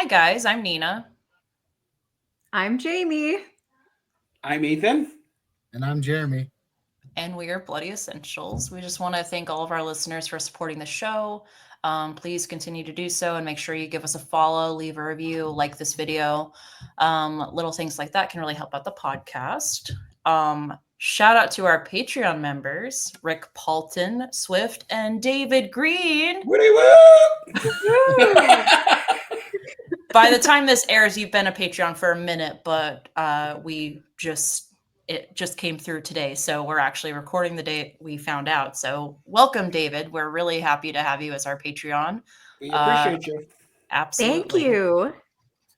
Hi, guys. I'm Nina. I'm Jamie. I'm Ethan. And I'm Jeremy. And we are Bloody Essentials. We just want to thank all of our listeners for supporting the show. Please continue to do so and make sure you give us a follow, leave a review, like this video. Little things like that can really help out the podcast. Shout out to our Patreon members, Rick Paulton, Swift, and David Green. Woody woo! By the time this airs, you've been a Patreon for a minute, but it just came through today. So we're actually recording the day we found out. So welcome, David. We're really happy to have you as our Patreon. We appreciate you. Absolutely. Thank you.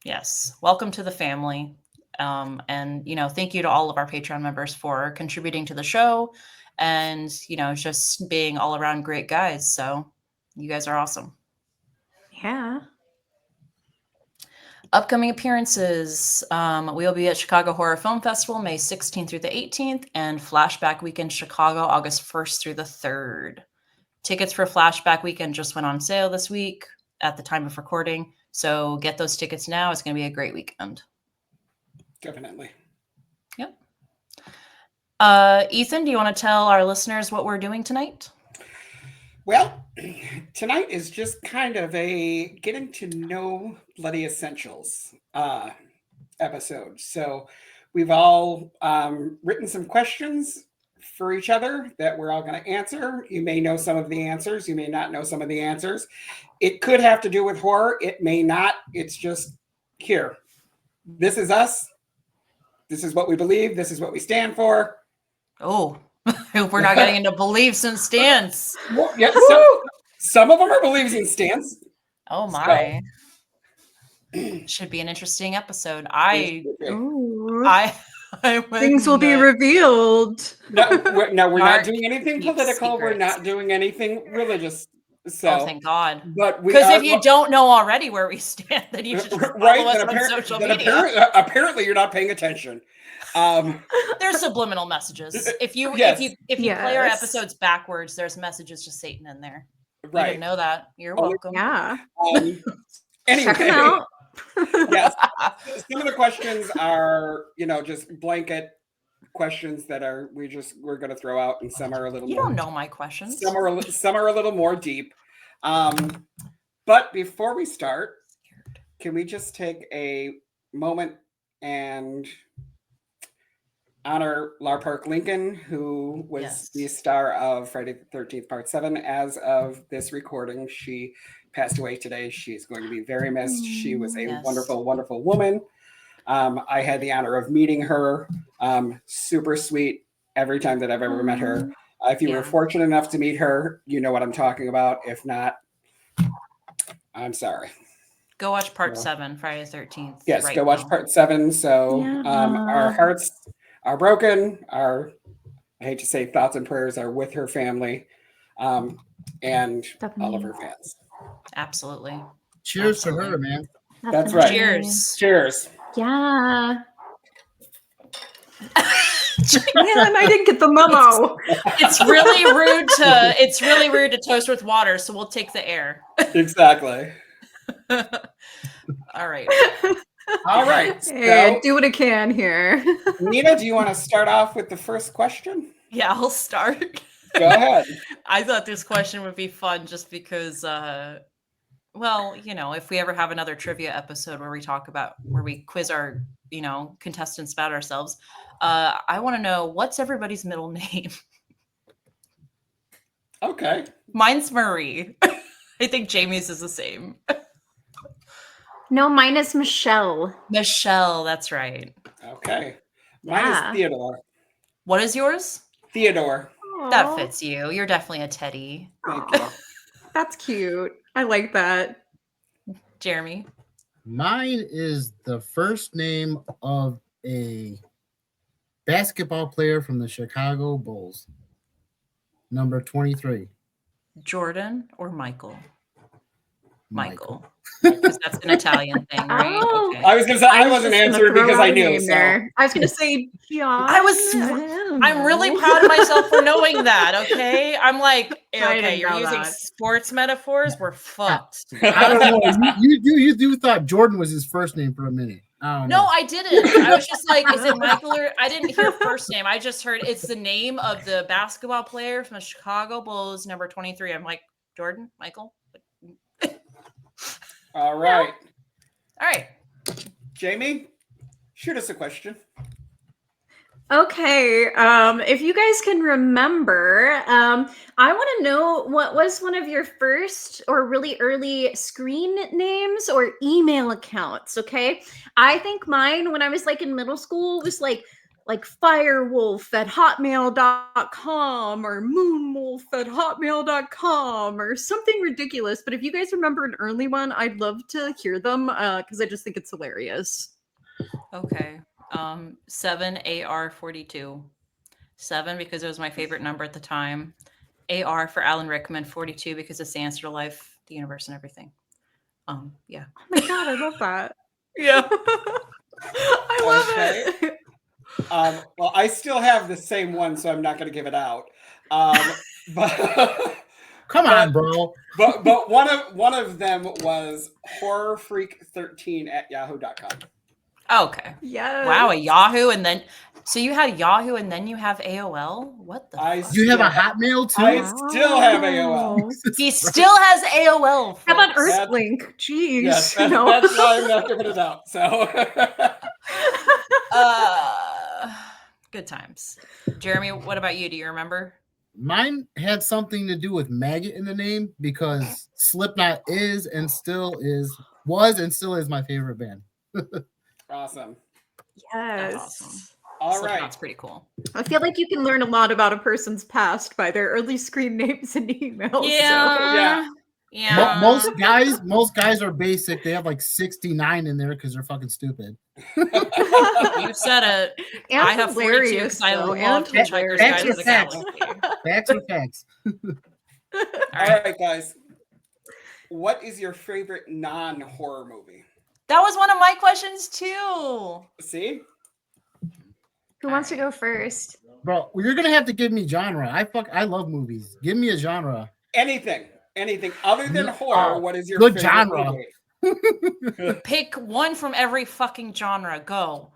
Yes. Welcome to the family. And, thank you to all of our Patreon members for contributing to the show and, just being all around great guys. So you guys are awesome. Yeah. Upcoming appearances. We'll be at Chicago Horror Film Festival May 16th through the 18th and Flashback Weekend Chicago August 1st through the 3rd. Tickets for Flashback Weekend just went on sale this week at the time of recording. So get those tickets now. It's going to be a great weekend. Definitely. Yep. Ethan, do you want to tell our listeners what we're doing tonight? Well, tonight is just kind of a getting to know Bloody Essentials episode. So we've all written some questions for each other that we're all going to answer. You may know some of the answers. You may not know some of the answers. It could have to do with horror. It may not. It's just here. This is us. This is what we believe. This is what we stand for. Oh, we're not getting into beliefs and stance. Well, yeah, some of them are beliefs and stance. Oh my. So. Should be an interesting episode. Things will be revealed. No, we're not doing anything political. We're not doing anything religious. So, thank God. But because if you don't know already where we stand, then you should just follow us on social media. Apparently, you're not paying attention. There's subliminal messages. If you play our episodes backwards, there's messages to Satan in there. Right. You didn't know that. You're welcome. Yeah. Anyway. Check them out. Yes. Some of the questions are, just blanket questions that we're going to throw out, and some are a little. You don't know my questions. Some are a little more deep. But before we start, can we just take a moment and honor Lar Park Lincoln, who was the star of Friday the 13th, Part 7. As of this recording, she passed away today. She's going to be very missed. She was a wonderful, wonderful woman. I had the honor of meeting her. Super sweet every time that I've ever met her. If you were fortunate enough to meet her, you know what I'm talking about. If not, I'm sorry. Go watch Part 7, Friday the 13th. Yes, go watch Part 7. So our hearts are broken. I hate to say, thoughts and prayers are with her family and all of her fans. Absolutely. Cheers to her, man. That's right. Cheers. Yeah. Man, I didn't get the memo. It's really rude to toast with water, so we'll take the air. Exactly. All right. Hey, do what I can here. Nina, do you want to start off with the first question? Yeah, I'll start. Go ahead. I thought this question would be fun just because, if we ever have another trivia episode where we quiz our, contestants about ourselves, I want to know, what's everybody's middle name? Okay. Mine's Marie. I think Jamie's is the same. No, mine is Michelle. Michelle, that's right. Okay. Mine is Theodore. What is yours? Theodore. That fits you. You're definitely a Teddy. Thank you. That's cute. I like that. Jeremy? Mine is the first name of a basketball player from the Chicago Bulls. Number 23. Jordan or Michael? Michael. Because that's an Italian thing, right? Oh. Okay. I was gonna say I wasn't just gonna answering throw because out I a knew. name So. there. I was gonna say John. I'm really proud of myself for knowing that. Okay, I'm like, I okay, didn't you're know using that. sports metaphors. We're fucked. I don't know. You do thought Jordan was his first name for a minute. I don't know. No, I didn't. I was just like, is it Michael or I didn't hear first name. I just heard it's the name of the basketball player from the Chicago Bulls, number 23. I'm like, Jordan, Michael. All right. All right. Jamie, shoot us a question. Okay, if you guys can remember, I want to know what was one of your first or really early screen names or email accounts. Okay, I think mine when I was like in middle school was like firewolf at hotmail.com or moonwolf at hotmail.com or something ridiculous. But if you guys remember an early one, I'd love to hear them because I just think it's hilarious. Okay. 7 AR42. 7 because it was my favorite number at the time. AR for Alan Rickman. 42 because it's the answer to life, the universe, and everything. Yeah. Oh my god, I love that. Yeah. I love it. Well, I still have the same one, so I'm not going to give it out. But Come on, bro. but one of them was horrorfreak13@yahoo.com. Okay. Yes. Wow, a Yahoo, and then so you had Yahoo, and then you have AOL. What the? fuck? You have a Hotmail too? I still have AOL. He still has AOL. How about folks. Earthlink? Jeez. Yes, no. that's why I'm not giving it out. So, Good times. Jeremy, what about you? Do you remember? Mine had something to do with maggot in the name because Slipknot was and still is my favorite band. awesome. Yes. That's awesome. All Slipknot's right. pretty cool. I feel like you can learn a lot about a person's past by their early screen names and emails. Yeah. So. Yeah. Most guys are basic. They have like 69 in there because they're fucking stupid. You said it. And I have 42 hilarious, because I though, love and Hitchhiker's Facts Guide are to the facts. Galaxy. Facts are facts. All right, guys. What is your favorite non-horror movie? That was one of my questions too. See? Who wants to go first? Bro, you're gonna have to give me genre. I love movies. Give me a genre. Anything other than horror. What is your good favorite genre? movie? Pick one from every fucking genre. Go.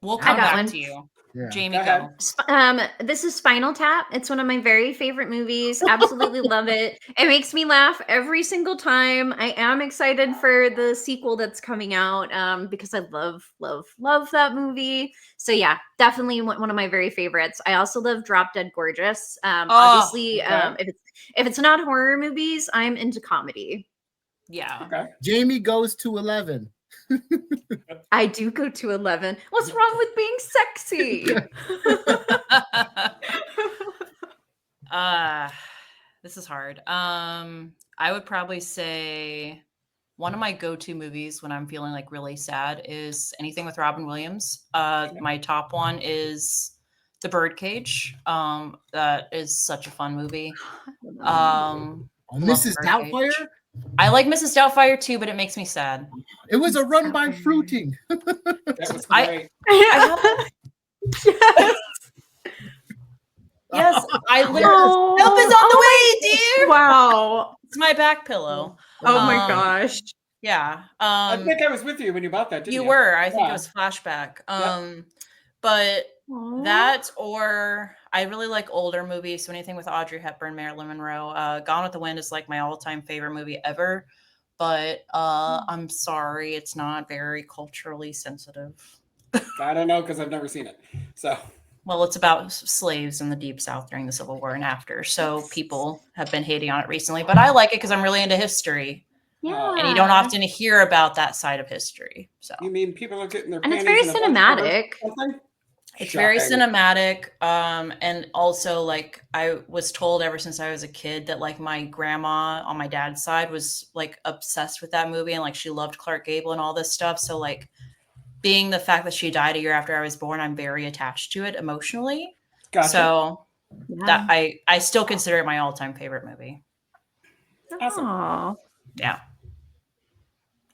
We'll come got back one. to you. Yeah. Jamie, Go ahead. go. This is Spinal Tap. It's one of my very favorite movies. Absolutely love it. It makes me laugh every single time. I am excited for the sequel that's coming out because I love that movie. So yeah, definitely one of my very favorites. I also love Drop Dead Gorgeous. Obviously, okay. if it's not horror movies, I'm into comedy. Yeah. Okay. Jamie goes to 11. I do go to 11. What's wrong with being sexy? This is hard. I would probably say one of my go-to movies when I'm feeling like really sad is anything with Robin Williams. My top one is The Birdcage. That is such a fun movie. Mrs. Doubtfire? I like Mrs. Doubtfire too, but it makes me sad. It was a run by fruiting. That was great. Yes, I literally help is on the way, dear. Wow. It's my back pillow. Oh my gosh. Yeah. I think I was with you when you bought that, didn't you? You were. I think Yeah. it was Flashback. But that, or I really like older movies. So anything with Audrey Hepburn, Marilyn Monroe. Gone with the Wind is like my all-time favorite movie ever. But I'm sorry, it's not very culturally sensitive. I don't know because I've never seen it. So. Well, it's about slaves in the Deep South during the Civil War and after. So people have been hating on it recently. But I like it because I'm really into history. Yeah. And you don't often hear about that side of history. So You mean people are getting their And it's panties very in a bunch cinematic. or something? it's very Shocking. cinematic. And also, like, I was told ever since I was a kid that, like, my grandma on my dad's side was, like, obsessed with that movie. And, like, she loved Clark Gable and all this stuff. So, like, being the fact that she died a year after I was born, I'm very attached to it emotionally. Gotcha. So Yeah. that I still consider it my all-time favorite movie. Awesome. Oh, Yeah.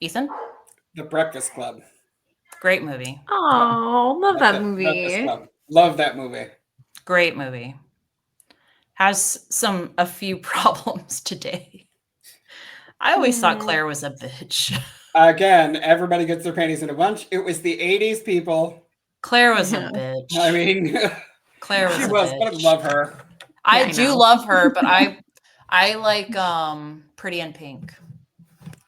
Ethan, The Breakfast Club. great movie. oh, love that That's it, Breakfast movie. Club. Love that movie. Great movie. Has a few problems today. I always thought Claire was a bitch. Again, everybody gets their panties in a bunch. It was the 80s, people. Claire was Yeah. a bitch. I mean, Claire was she a was, bitch. but I love her. I Yeah, I do know. love her, but I like Pretty in Pink.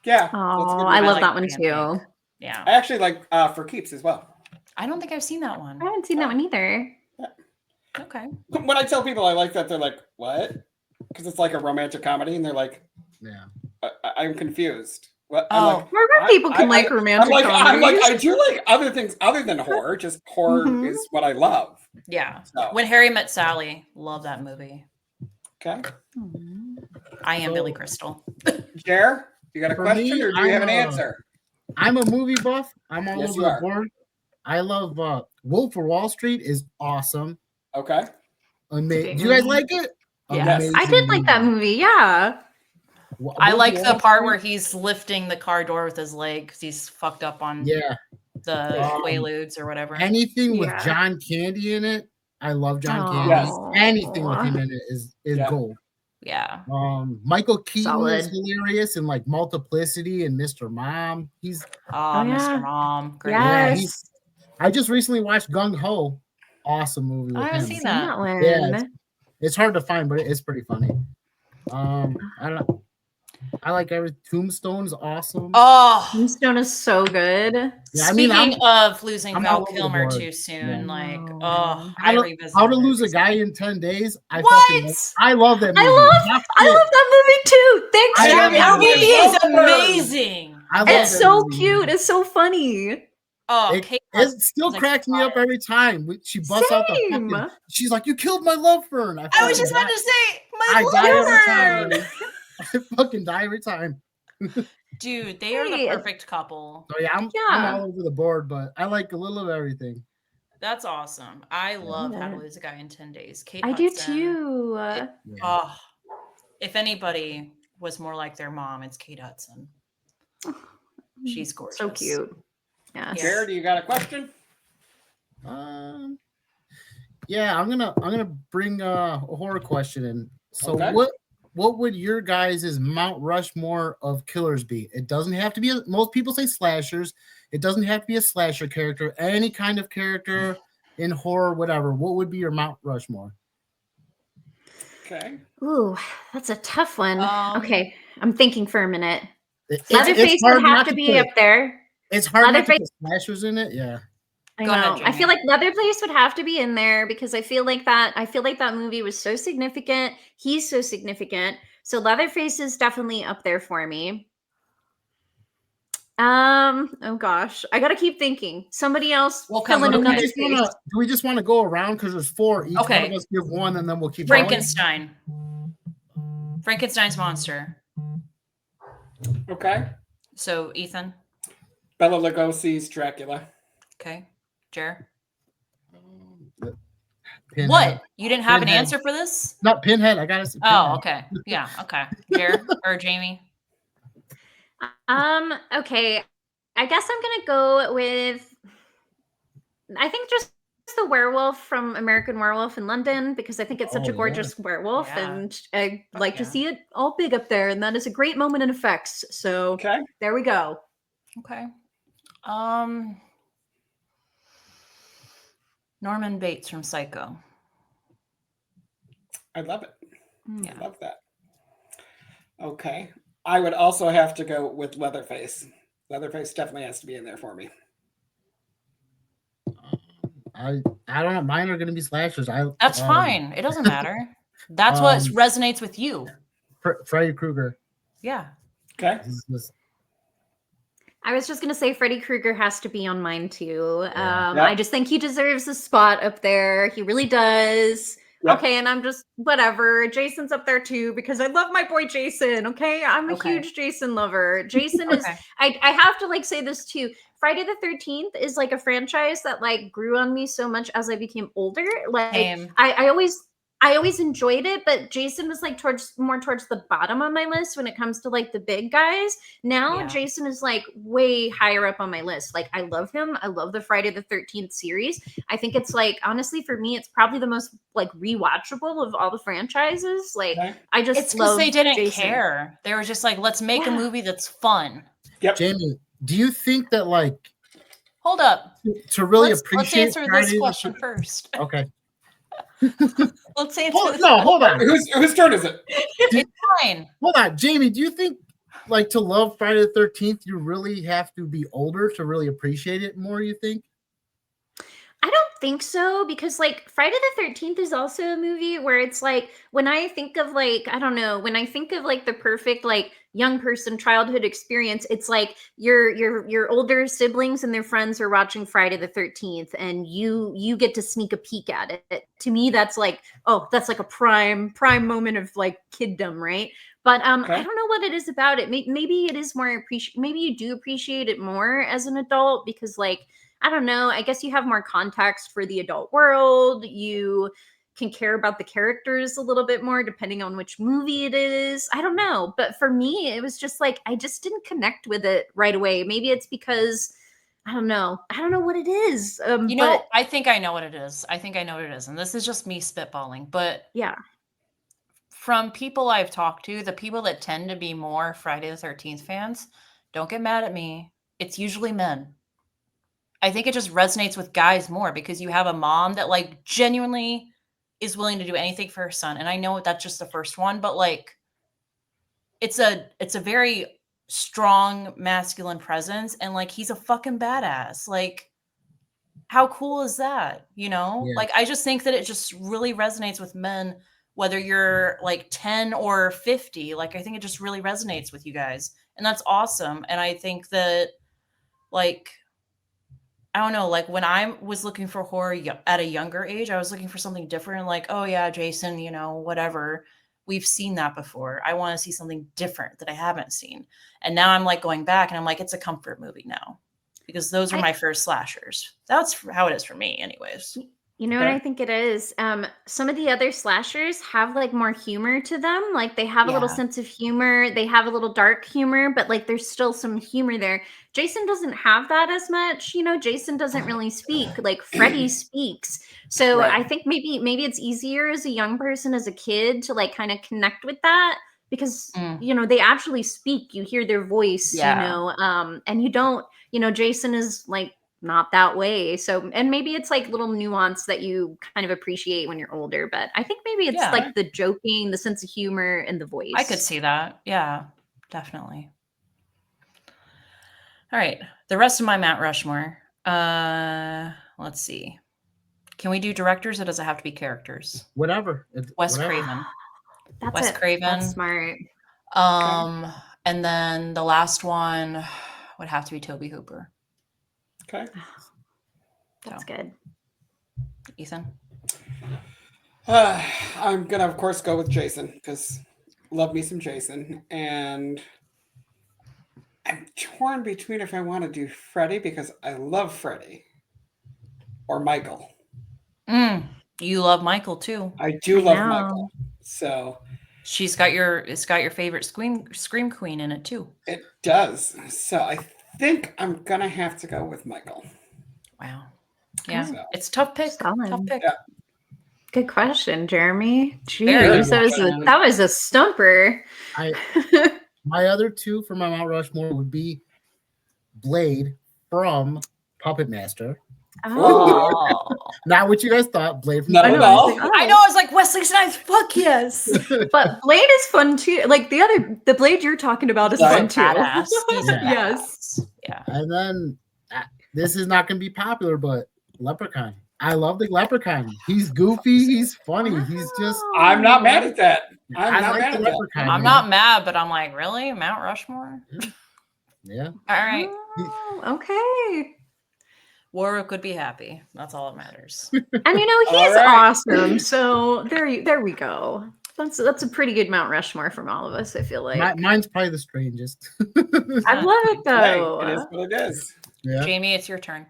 Yeah. that's a Oh, good I movie. love like that one Pretty in too. Pink. Yeah. I actually like For Keeps as well. I don't think I've seen that one. I haven't seen that one either. Okay. When I tell people I like that, they're like, what? Because it's like a romantic comedy, and they're like, Yeah. I'm confused. What? Oh. I'm like, More people can like romantic I'm like, comedies. I do like other things other than horror. Just horror Mhm. is what I love. Yeah. So, When Harry Met Sally, love that movie. okay. I am So- Billy Crystal. Jer, you got a For question me, or do you have an I'm, answer? I'm a movie buff. I'm all Yes, over you the are. board. I love Wolf of Wall Street is awesome. Okay. Amazing. great Do you guys movie. like it? Yes. I did like that movie. Yeah. I Wolf like of the Wall part Street? where he's lifting the car door with his leg because he's fucked up on Yeah. the Um, Quaaludes or whatever. Anything with Yeah. John Candy in it, I love John Candy. Yes. Anything with him in it is Yeah. gold. Yeah. Michael Keaton Solid. is hilarious in like Multiplicity and Mr. Mom. He's Oh, yeah. Mr. Mom. Great. Yeah, Yes. I just recently watched Gung Ho. Awesome movie with I haven't him. seen Seen that. that one. Yeah, it's hard to find, but it's pretty funny. I don't know. I like every Tombstone's awesome. Oh, Tombstone is so good. Yeah, I mean, speaking of losing I'm Val all over the Kilmer board. too soon, Yeah. like, No. oh, How I to, revisited How to it Lose a recently. Guy in 10 Days. I What? love that movie. I love that movie too. Thanks, I That love Jeremy. that movie is movie. amazing. I love It's that so movie. cute. It's so funny. Oh, It, Kate it still was like cracks me up five. every time. She busts out the Same. fucking. She's like, "You killed my love fern." I was fucking just about die- to say, I my die every lord. time. I fucking die every time. Dude, they are the Hey, perfect couple. So yeah, I'm Yeah. all over the board, but I like a little of everything. That's awesome. I love How to Yeah. Lose a Guy in 10 Days. Kate I do Hudson. too. Yeah. Oh, if anybody was more like their mom, it's Kate Hudson. She's gorgeous. So cute. Yes. Yeah. Jared, you got a question? Yeah, I'm gonna bring a horror question in. So Okay. what would your guys' Mount Rushmore of killers be? It doesn't have to be most people say slashers. It doesn't have to be a slasher character, any kind of character in horror, whatever. What would be your Mount Rushmore? Okay. Ooh, that's a tough one. Um, Okay, I'm thinking for a minute. It's Leatherface hard would have not to be put- up there. It's hard not to Leatherface- put slashers in it. Yeah. I Go ahead, know. I Jamie. feel like Leatherface would have to be in there because I feel like that movie was so significant. He's so significant. So Leatherface is definitely up there for me. Oh gosh. I gotta keep thinking. Somebody else Well, fill in okay. another Do face. we just want to go around because there's 4? Each one Okay. of us give one, and then we'll keep going? Frankenstein. Frankenstein's monster. Okay. So, Ethan. Bela Lugosi's Dracula. Okay. Jer. Pinhead. What? You didn't have an Pinhead. answer for this? Not Pinhead. I got it. Oh, okay. Yeah, okay. Jer or Jamie? Okay. I guess I'm gonna go with I think just the werewolf from American Werewolf in London because I think it's such Oh, a yeah. gorgeous werewolf Yeah. and I like to yeah. see it all big up there and that is a great moment in effects. So Okay. there we go. Okay. Norman Bates from Psycho. I love it. Yeah. I love that. Okay. I would also have to go with Leatherface. Leatherface definitely has to be in there for me. I don't know. Mine are going to be slashers. That's fine. It doesn't matter. That's what resonates with you. Freddy Krueger. Yeah. Okay. I was just gonna say Freddy Krueger has to be on mine too. Yeah. Yep. I just think he deserves a spot up there. He really does. Yep. Okay, and I'm just whatever. Jason's up there too because I love my boy Jason. Okay, I'm a Okay. huge Jason lover. Jason is. Okay. I have to like say this too. Friday the 13th is like a franchise that like grew on me so much as I became older. Like Same. I always I always enjoyed it, but Jason was like more towards the bottom of my list when it comes to like the big guys. Now Yeah. Jason is like way higher up on my list. Like I love him. I love the Friday the 13th series. I think it's like honestly for me, it's probably the most like rewatchable of all the franchises. Like Okay. I just It's because love they didn't Jason. care. They were just like, let's make a Yeah. movie that's fun. Yep. Jamie, do you think that like Hold up. to really Let's appreciate answer Friday this the question first. Okay. Let's answer this Hold on. Whose turn is it? Fine. Hold on, Jamie. Do you think, like, to love Friday the 13th, you really have to be older to really appreciate it more? You think? I don't think so because like Friday the 13th is also a movie where it's like when I think of like I don't know, when I think of like the perfect like young person childhood experience, it's like your older siblings and their friends are watching Friday the 13th and you get to sneak a peek at it. To me that's like that's like a prime moment of like kiddom, right? But Okay. I don't know what it is about it. Maybe it is more maybe you do appreciate it more as an adult because like I don't know. I guess you have more context for the adult world. You can care about the characters a little bit more depending on which movie it is. I don't know. But for me, it was just like I just didn't connect with it right away. Maybe it's because I don't know. I don't know what it is. You know, I think I know what it is. And this is just me spitballing. But yeah. From people I've talked to, the people that tend to be more Friday the 13th fans, don't get mad at me. It's usually men. I think it just resonates with guys more because you have a mom that like genuinely is willing to do anything for her son. And I know that's just the first one, but like it's a very strong masculine presence and like he's a fucking badass. Like how cool is that? You know? Yeah. Like I just think that it just really resonates with men whether you're like 10 or 50. Like I think it just really resonates with you guys. And that's awesome. And I think that like I don't know, like when I was looking for horror at a younger age, I was looking for something different. Like, oh yeah, Jason, you know, whatever. We've seen that before. I want to see something different that I haven't seen. And now I'm like going back and I'm like, it's a comfort movie now because those are my first slashers. That's how it is for me anyways. You know what I think it is? Some of the other slashers have like more humor to them. Like they have a little sense of humor. They have a little dark humor, but like there's still some humor there. Jason doesn't have that as much. You know, Jason doesn't really speak like Freddy speaks. So I think maybe it's easier as a young person, as a kid to like kind of connect with that because, you know, they actually speak. You hear their voice, you know, and you don't, you know, Jason is like, not that way. So, and maybe it's like little nuance that you kind of appreciate when you're older, but I think maybe it's like the joking, the sense of humor, and the voice. I could see that. Yeah, definitely. All right. The rest of my Mount Rushmore. Let's see. Can we do directors or does it have to be characters? Whatever. Wes whatever. Craven. That's Wes Craven. That's smart. And then the last one would have to be Toby Hooper. Okay. That's good. Ethan? I'm going to, of course, go with Jason because love me some Jason. And I'm torn between if I want to do Freddy because I love Freddy or Michael. You love Michael too. I do love Michael. So it's got your favorite scream queen in it too. It does. So I think I'm gonna have to go with Michael. Wow. Yeah. So, it's a tough pick. Tough pick. Yeah. Good question, Jeremy. Jeez, that was a stumper. My other two for my Mount Rushmore would be Blade from Puppet Master. Oh. Not what you guys thought. Blade from Puppet Master. I know. I was like, Wesley Snipes. Fuck yes. But Blade is fun too. Like the Blade you're talking about is fun too. Badass. Yes. Yeah. And then this is not going to be popular, but Leprechaun. I love the Leprechaun. He's goofy. He's funny. He's just. I'm not mad at that. I'm not mad, but I'm like, really? Mount Rushmore? Yeah. All right. Oh, okay. Warwick would be happy. That's all that matters. And you know, he's awesome. So there we go. That's a pretty good Mount Rushmore from all of us, I feel like. Mine's probably the strangest. I love it though. It is what it is. Yeah. Jamie, it's your turn.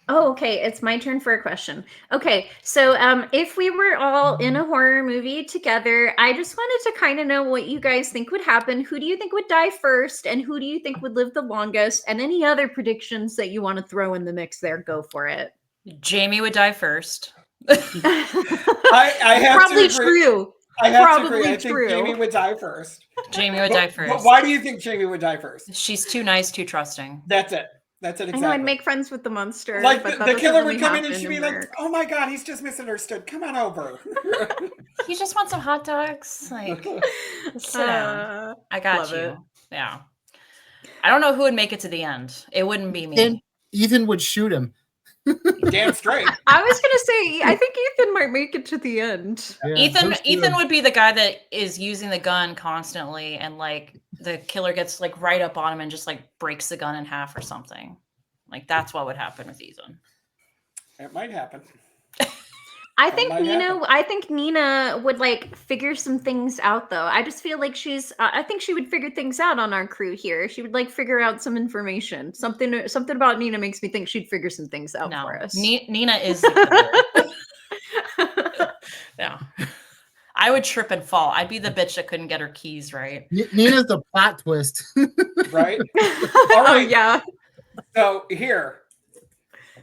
Oh, okay. It's my turn for a question. Okay, so if we were all in a horror movie together, I just wanted to kind of know what you guys think would happen. Who do you think would die first, and who do you think would live the longest? And any other predictions that you want to throw in the mix there, go for it. Jamie would die first. I have Probably to agree. true. I have to Probably agree. I think true. Jamie would die first. Jamie would die But first. why do you think Jamie would die first? She's too nice, too trusting. That's it. That's it I exactly. know I'd make friends with the monster. like but the killer would come in and she'd be like, "Oh my god, he's just misunderstood. Come on over." You just want some hot dogs? Like, sit down. I got love you. it. Yeah. I don't know who would make it to the end. It wouldn't be me. Then Ethan would shoot him. Damn straight. I was gonna say, I think Ethan might make it to the end. Yeah, Ethan he'll shoot Ethan him. would be the guy that is using the gun constantly, and like the killer gets like right up on him and just like breaks the gun in half or something. Like that's what would happen with Ethan. It might happen. I That think might Nina. happen. I think Nina would like figure some things out, though. I just feel like she's. I think she would figure things out on our crew here. She would like figure out some information. Something about Nina makes me think she'd figure some things out No, for us. Nina is the killer. Yeah. I would trip and fall. I'd be the bitch that couldn't get her keys right. Nina's the plot twist. Right? Oh right. yeah. So here,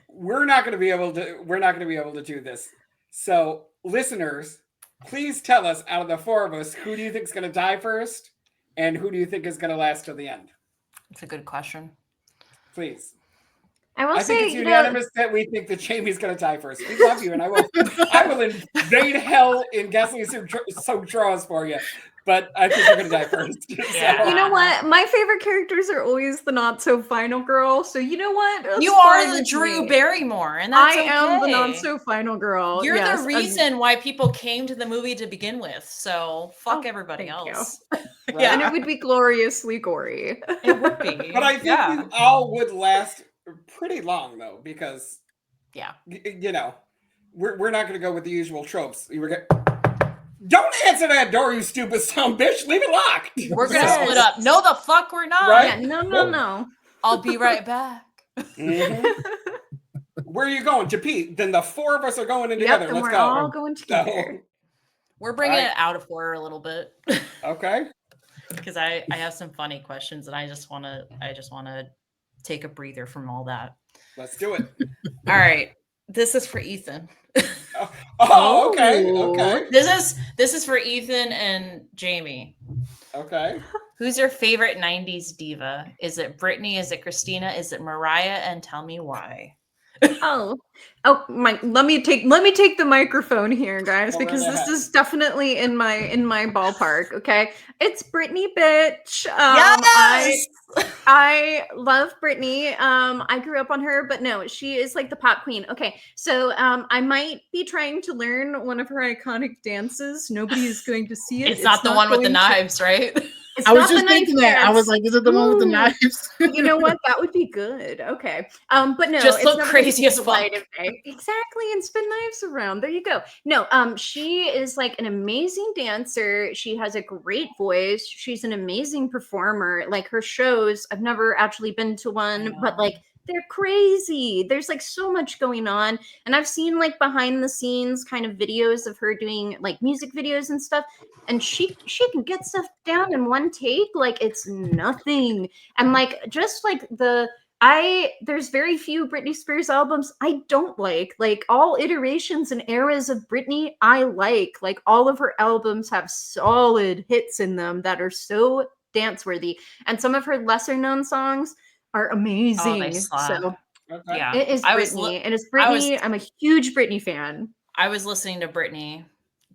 we're not going to be able to do this. So listeners, please tell us, out of the four of us, who do you think is going to die first, and who do you think is going to last till the end? It's a good question. Please. I will I think say, it's unanimous that we think that Jamie's going to die first. We love you, and I will invade hell in gasoline soaked draws for you. But I think you're going to die first. Yeah. you know what? My favorite characters are always the not so final girl. So you know what? That's You fine are the with Drew me. Barrymore, and I that's am the okay. not so final girl. You're Yes, the reason why people came to the movie to begin with. So fuck Oh, everybody thank you. else. Right? and it would be gloriously gory. It would be. But I think we all would last pretty long, though, because yeah. you know, we're not going to go with the usual tropes. Don't answer that door, you stupid son of a bitch. Leave it locked. We're gonna Yes. split up. No, the fuck we're not. Right? Yeah, no. I'll be right back. Mhm. Where are you going? To Pete. Then the four of us are going in Yep, together. and Let's we're go. all going together. We're bringing Alright. it out of order a little bit Okay. because I have some funny questions and I just want to take a breather from all that. Let's do it. All right, this is for Ethan. Oh, okay. Okay. This is for Ethan and Jamie. Okay. Who's your favorite 90s diva? Is it Britney? Is it Christina? Is it Mariah? And tell me why. Oh, my! Let me take the microphone here, guys, Go right because this ahead. is definitely in my ballpark. Okay, it's Britney, bitch. Yes! I love Britney. I grew up on her, but no, she is like the pop queen. Okay, so I might be trying to learn one of her iconic dances. Nobody is going to see it. It's not the one with the going to- knives, right? It's I was not just the knife thinking that. I dance. was like, is it the one with the Ooh. knives? You know what? That would be good. Okay. But no, Just it's look never crazy gonna as see the light fuck. of day. Exactly, and spin knives around. There you go. No, she is like an amazing dancer. She has a great voice. She's an amazing performer. Like her shows, I've never actually been to one, but know. like they're crazy. There's like so much going on. And I've seen like behind the scenes kind of videos of her doing like music videos and stuff. And she can get stuff down in one take like it's nothing. And like just like there's very few Britney Spears albums I don't like. Like all iterations and eras of Britney I like all of her albums have solid hits in them that are so dance worthy. And some of her lesser known songs are amazing. Oh, they slap. So Okay. Yeah. it is I was Britney. It is I was- Britney. I'm a huge Britney fan. I was listening to Britney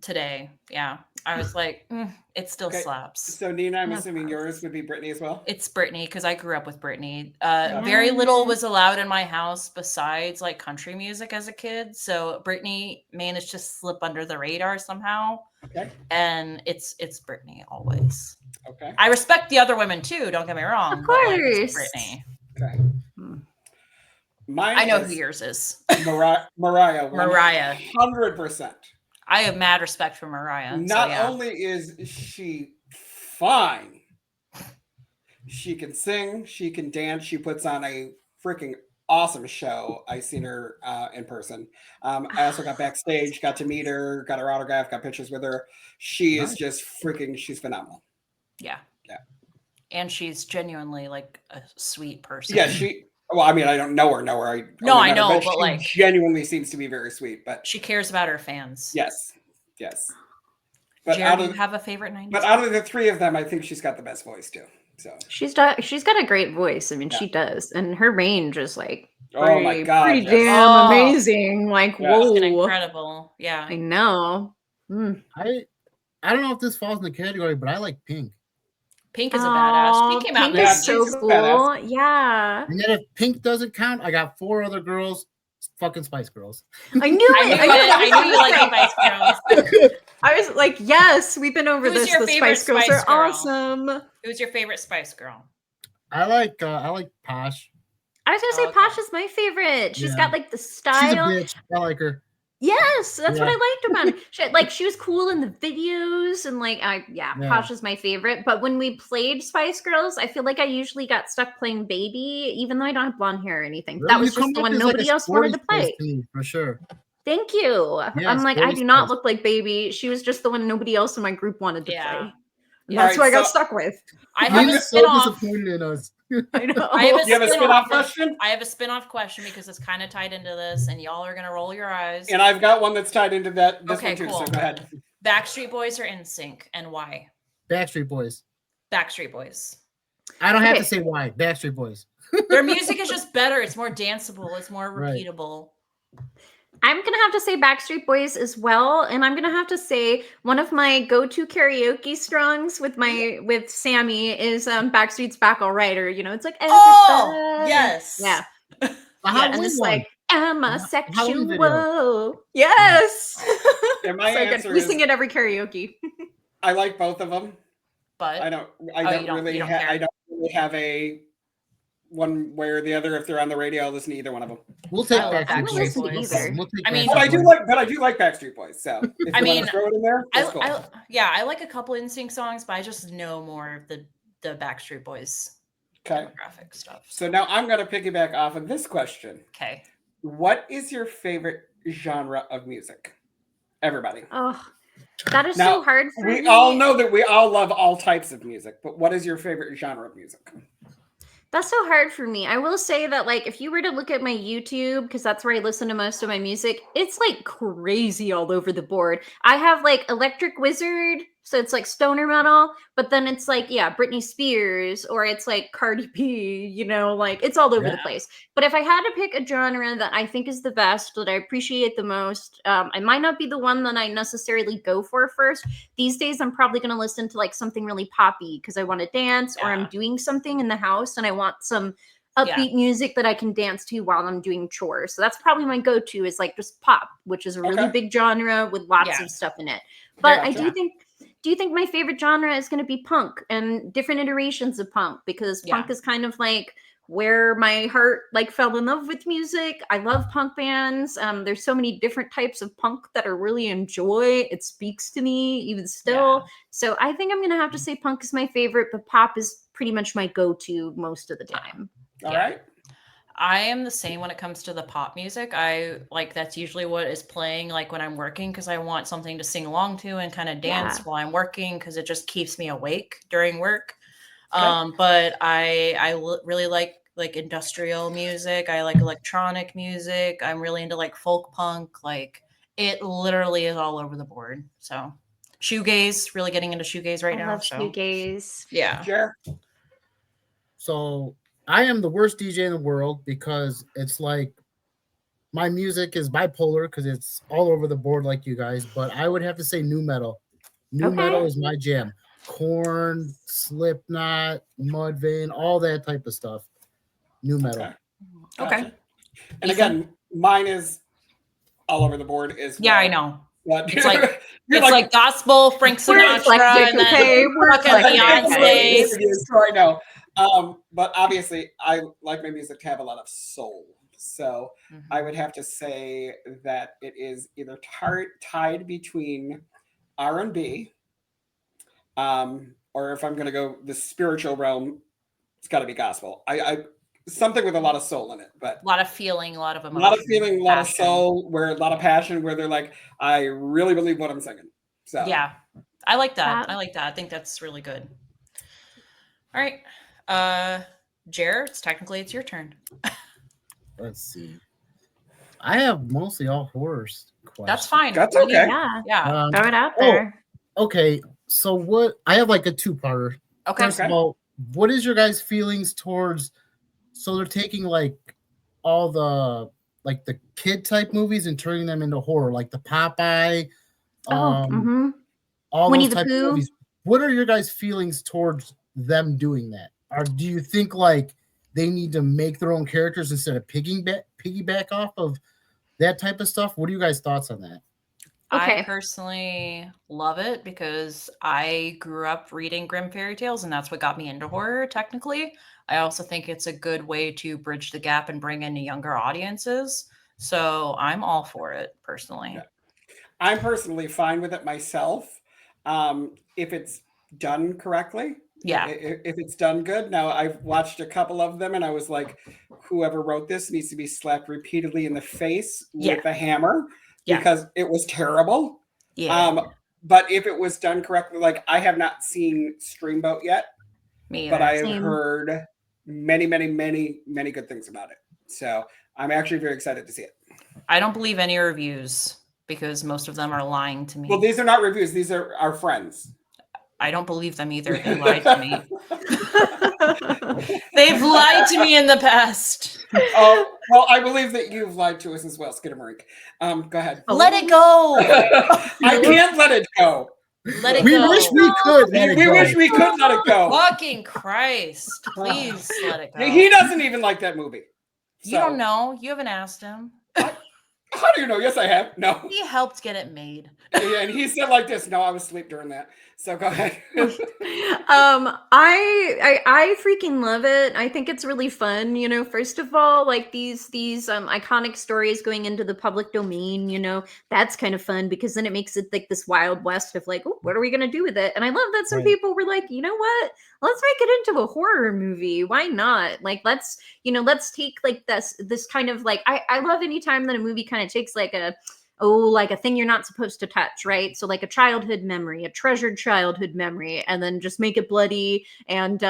today. Yeah. I was like, it still Okay. slaps. So Nina, I'm Yes. assuming yours would be Britney as well. It's Britney because I grew up with Britney. Yeah. Very little was allowed in my house besides like country music as a kid. So Britney managed to slip under the radar somehow. Okay. And it's Britney always. Okay. I respect the other women too, don't get me wrong. Of but, like, it's course. Britney. Okay. Hmm. Mine. I know is who yours is. Mariah. Mariah. 100%. I have mad respect for Mariah. Not so, yeah. only is she fine, she can sing, she can dance, she puts on a freaking awesome show. I seen her in person. I also got backstage, got to meet her, got her autograph, got pictures with her. She is just freaking. She's phenomenal. Yeah. Yeah. And she's genuinely like a sweet person. Yeah, well, I mean, I don't know her. No, I met her, know, but she like genuinely seems to be very sweet. But she cares about her fans. yes. But Jared, do you have a favorite 90s? But out of the three of them, I think she's got the best voice too. So she's got a great voice. I mean, Yeah. she does, and her range is like oh my god, pretty yes. damn amazing. Like, Yeah. whoa, incredible. Yeah, I know. Mm. I don't know if this falls in the category, but I like Pink. Pink is a badass. She came out in Pink the is so 90s. cool. Yeah. And then if Pink doesn't count, I got 4 other girls, fucking Spice Girls. I knew it. I knew you liked Spice Girls. I was like, yes, we've been over Who's this. your The favorite Spice Girls Spice are Girl? awesome. Who's your favorite Spice Girl? I like Posh. I was gonna say Posh is my favorite. She's got like the style. She's a bitch. I like her. Yes, that's what I liked about her. She was cool in the videos, and Posh is my favorite. But when we played Spice Girls, I feel like I usually got stuck playing Baby, even though I don't have blonde hair or anything. Really? That was just the one nobody else wanted to play. For sure. Thank you. Yeah, I'm like, I do not look like Baby. She was just the one nobody else in my group wanted to play. And that's who I got stuck with. I have a so spin-off. disappointed in us. I know. You have a spin-off question? I have a spin-off question because it's kind of tied into this, and y'all are gonna roll your eyes. And I've got one that's tied into that. This Okay, one too, cool. So go ahead. Backstreet Boys or NSYNC, and why? Backstreet Boys. Backstreet Boys. I don't have to say why. Backstreet Boys. Their music is just better. It's more danceable. It's more repeatable. I'm gonna have to say Backstreet Boys as well, and I'm gonna have to say one of my go-to karaoke songs with Sammy is Backstreet's "Back All Right," or it's like yes, yeah, and it's like I'm a sexual. Mm-hmm. Yes, and my answer we is, sing it every karaoke. I like both of them, but I don't really have a one way or the other. If they're on the radio, I'll listen to either one of them. We'll take Backstreet Boys. I mean, but I do like Backstreet Boys. So if you want to throw it in there, cool. I like a couple NSYNC songs, but I just know more of the Backstreet Boys demographic stuff. So now I'm going to piggyback off of this question. Okay, what is your favorite genre of music? Everybody. Oh, that is so hard for me. We all know that we all love all types of music, but what is your favorite genre of music? That's so hard for me. I will say that, if you were to look at my YouTube, because that's where I listen to most of my music, it's crazy all over the board. I have Electric Wizard, so it's stoner metal, but then it's Britney Spears, or it's Cardi B, it's all over the place. But if I had to pick a genre that I think is the best, that I appreciate the most, I might not be the one that I necessarily go for first. These days, I'm probably going to listen to something really poppy because I want to dance, or I'm doing something in the house and I want some upbeat music that I can dance to while I'm doing chores. So that's probably my go-to is just pop, which is a really big genre with lots of stuff in it. But I do you think my favorite genre is going to be punk and different iterations of punk? Because punk is kind of where my heart fell in love with music. I love punk bands. There's so many different types of punk that I really enjoy. It speaks to me even still. Yeah. So I think I'm going to have to say punk is my favorite, but pop is pretty much my go-to most of the time. All right. I am the same when it comes to the pop music. I that's usually what is playing when I'm working, because I want something to sing along to and kind of dance while I'm working, because it just keeps me awake during work. Okay. But I really like industrial music. I like electronic music. I'm really into folk punk. It literally is all over the board. So shoegaze, really getting into shoegaze right now. I love shoegaze. Yeah. Sure. So I am the worst DJ in the world because it's my music is bipolar because it's all over the board like you guys, but I would have to say new metal. New metal is my jam. Korn, Slipknot, Mudvayne, all that type of stuff. New metal. Okay. And again, mine is all over the board as well. Yeah, I know. But it's like gospel, Frank Sinatra, and then Beyonce. So I know. But obviously, I like my music to have a lot of soul. So I would have to say that it is either tied between R&B, or if I'm going to go the spiritual realm, it's got to be gospel. something with a lot of soul in it, but A lot of feeling, a lot of a emotion, lot of feeling, a lot of passion. soul, where a lot of passion, where they're like, I really believe what I'm singing. So Yeah, I like that. That- I like that. I think that's really good. All right, Jer, it's your turn. Let's see. I have mostly all horrors questions. That's fine. That's We need- okay. Yeah. Yeah. Throw it out oh, there. Okay, so what? I have like a two-parter. Okay. First Okay. of all, what is your guys' feelings towards? So they're taking like all the like the kid type movies and turning them into horror, like the Popeye, all Winnie those the type of Pooh. movies. What are your guys' feelings towards them doing that? Or do you think like they need to make their own characters instead of piggyback off of that type of stuff? What are you guys' thoughts on that? I Okay. personally love it because I grew up reading grim fairy tales, and that's what got me into horror. Technically, I also think it's a good way to bridge the gap and bring in younger audiences. So I'm all for it personally. Yeah. I'm personally fine with it myself, if it's done correctly. Yeah. If it's done good. Now, I've watched a couple of them, and I was like, whoever wrote this needs to be slapped repeatedly in the face Yeah. with a hammer Yeah. because it was terrible. Yeah. But if it was done correctly, like I have not seen Streamboat yet, Me but either. I have Same. heard many, many, many, many good things about it. So I'm actually very excited to see it. I don't believe any reviews because most of them are lying to me. Well, these are not reviews; these are our friends. I don't believe them either. They lied to me. They've lied to me in the past. Oh, well, I believe that you've lied to us as well, Skidmarink. Go ahead. Let it go. I can't let it go. Let it We go. wish we could. Let it We go. wish we could let it go. Fucking Christ. Please let it go. He doesn't even like that movie. You don't know. You haven't asked him. How do you know? Yes, I have. No. He helped get it made. Yeah, and he said like this. No, I was asleep during that. So go ahead. I freaking love it. I think it's really fun. You know, first of all, like these iconic stories going into the public domain. You know, that's kind of fun because then it makes it like this wild west of like, oh, what are we gonna do with it? And I love that some Right. people were like, you know what? Let's make it into a horror movie. Why not? Like, let's take like this kind of like I love anytime that a movie kind of takes like a thing you're not supposed to touch, right? So like a childhood memory, a treasured childhood memory, and then just make it bloody and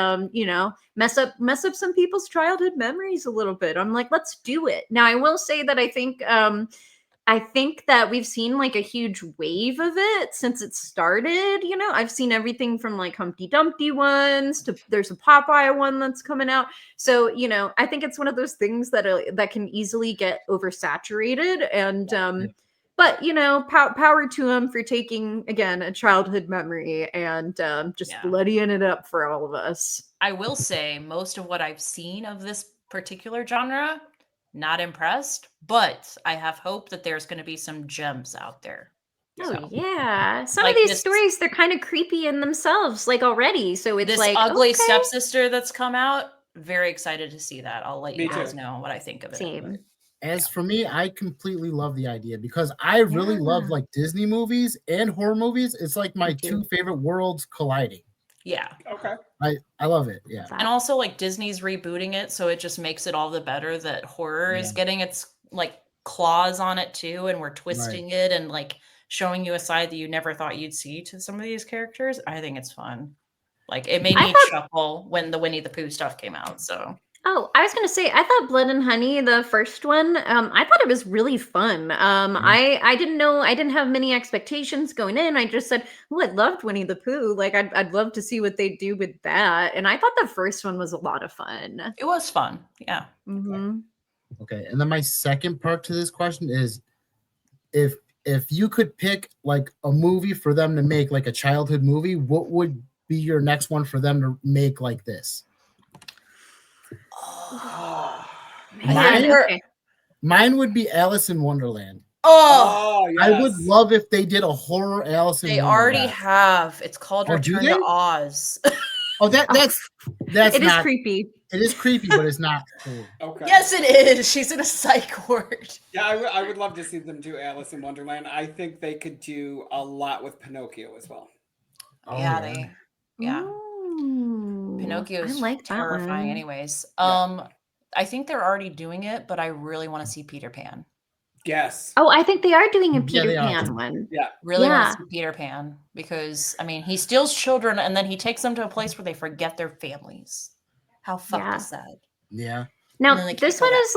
mess up some people's childhood memories a little bit. I'm like, let's do it. Now I will say that I think that we've seen like a huge wave of it since it started. You know, I've seen everything from like Humpty Dumpty ones to there's a Popeye one that's coming out. So, you know, I think it's one of those things that can easily get oversaturated. And but you know, power to them for taking again a childhood memory and just Yeah. bloodying it up for all of us. I will say most of what I've seen of this particular genre, not impressed, but I have hope that there's going to be some gems out there. Oh So, yeah, some like of these this- stories they're kind of creepy in themselves, like already. So it's this like ugly okay. stepsister that's come out, very excited to see that. I'll let Me you guys too. know what I think of it. Same. As for me, I completely love the idea because I really love Yeah. like Disney movies and horror movies. It's like my Me too. two favorite worlds colliding. Yeah. Okay. I love it. Yeah. And also like Disney's rebooting it, so it just makes it all the better that horror is Yeah. getting its like claws on it too, and we're twisting it and like showing you a side that you never thought you'd see to some of these characters. I think it's fun. Like it made I me thought- chuckle when the Winnie the Pooh stuff came out. So Oh, I was gonna say, I thought Blood and Honey, the first one, I thought it was really fun. I didn't know, I didn't have many expectations going in. I just said, "Oh, I loved Winnie the Pooh. Like, I'd love to see what they do with that." And I thought the first one was a lot of fun. it was fun. Yeah. Mhm. Okay. And then my second part to this question is if you could pick like a movie for them to make like a childhood movie, what would be your next one for them to make like this? Man, Mine- okay. Mine would be Alice in Wonderland. Oh, yes. I would love if they did a horror Alice in they Wonderland. already have. It's called Oh, do Return they? to Oz. Oh, that's It is not creepy. it is creepy, but it's not cool. Okay. Yes, it is. She's in a psych ward. Yeah, I would love to see them do Alice in Wonderland. I think they could do a lot with Pinocchio as well. Oh, Yeah. Ooh, Pinocchio is I like that terrifying one. anyways. Yeah. I think they're already doing it, but I really want to see Peter Pan. Yes. Oh, I think they are doing a Yeah, Peter they are. Pan one. Yeah. Really want Yeah. to see Peter Pan because, I mean, he steals children and then he takes them to a place where they forget their families. How fucked Yeah. is that? Yeah. And then Now they can't this go one back. is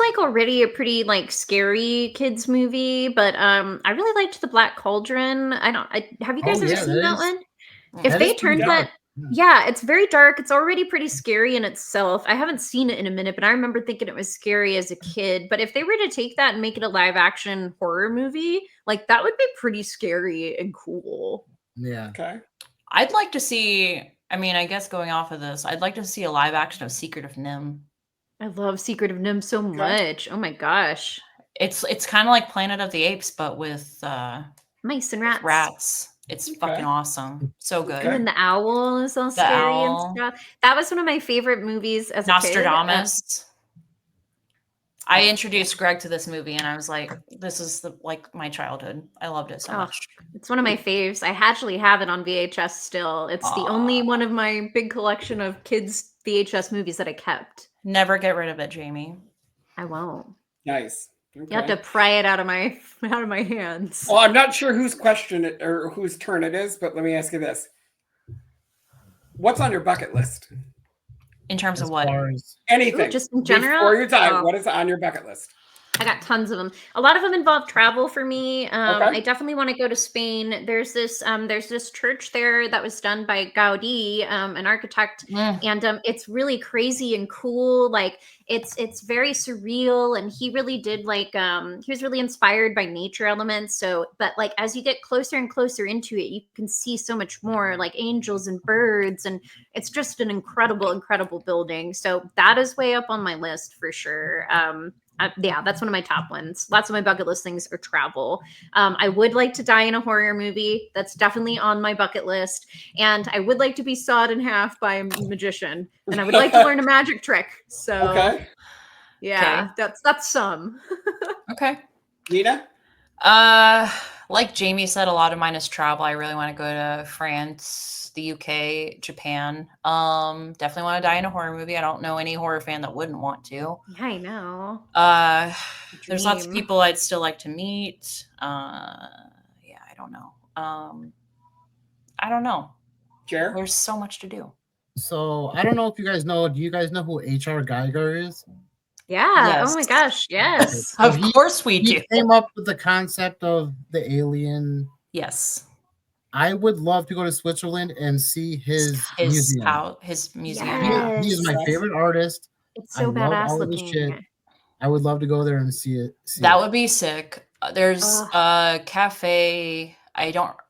like already a pretty like scary kids movie, but I really liked The Black Cauldron. Have you guys Oh, ever yeah, seen that that is- one? Mm. If That they is pretty turned dark. that, yeah, it's very dark. It's already pretty scary in itself. I haven't seen it in a minute, but I remember thinking it was scary as a kid. But if they were to take that and make it a live action horror movie, like that would be pretty scary and cool. Yeah. Okay. I'd like to see, I mean, I guess going off of this, I'd like to see a live action of Secret of Nim. I love Secret of Nim so much. Oh my gosh. It's kind of like Planet of the Apes, but with Mice and rats. rats. It's Okay. fucking awesome. So good. Okay. And then the owl is all The scary owl. and stuff. That was one of my favorite movies as a kid. Nostradamus. I introduced Greg to this movie and I was like, this is like my childhood. I loved it so Oh, much. It's one of my faves. I actually have it on VHS still. It's the only one of my big collection of kids VHS movies that I kept. Never get rid of it, Jamie. I won't. Nice. You have to pry it out of my hands. Well, I'm not sure whose question it, or whose turn it is, but let me ask you this: what's on your bucket list? In terms As of what? far as- Anything. Ooh, just in general? Before you die, Oh. what is on your bucket list? I got tons of them. A lot of them involve travel for me. Okay. I definitely want to go to Spain. There's this church there that was done by Gaudi, an architect, and it's really crazy and cool. Like it's very surreal, and he really did like he was really inspired by nature elements. So, but like as you get closer and closer into it, you can see so much more, like angels and birds, and it's just an incredible building. So that is way up on my list for sure. Yeah, that's one of my top ones. Lots of my bucket list things are travel. I would like to die in a horror movie. That's definitely on my bucket list. And I would like to be sawed in half by a magician. And I would like to learn a magic trick. So Okay. yeah, that's some. Okay. Nina? Like Jamie said, a lot of mine is travel. I really want to go to France, the UK, Japan. Definitely want to die in a horror movie. I don't know any horror fan that wouldn't want to. Yeah, I know. There's lots of Dream. people I'd still like to meet. Yeah, I don't know. I don't know. Jer? There's so much to do. So I don't know if you guys know. Do you guys know who H.R. Geiger is? Yeah. Yes. Oh my gosh. Yes. So Of course we do. He came up with the concept of the alien. Yes. I would love to go to Switzerland and see his museum. His museum. Yes. He is my favorite artist. It's so I love badass all of his looking. shit. I would love to go there and see it. That would be sick. There's a cafe,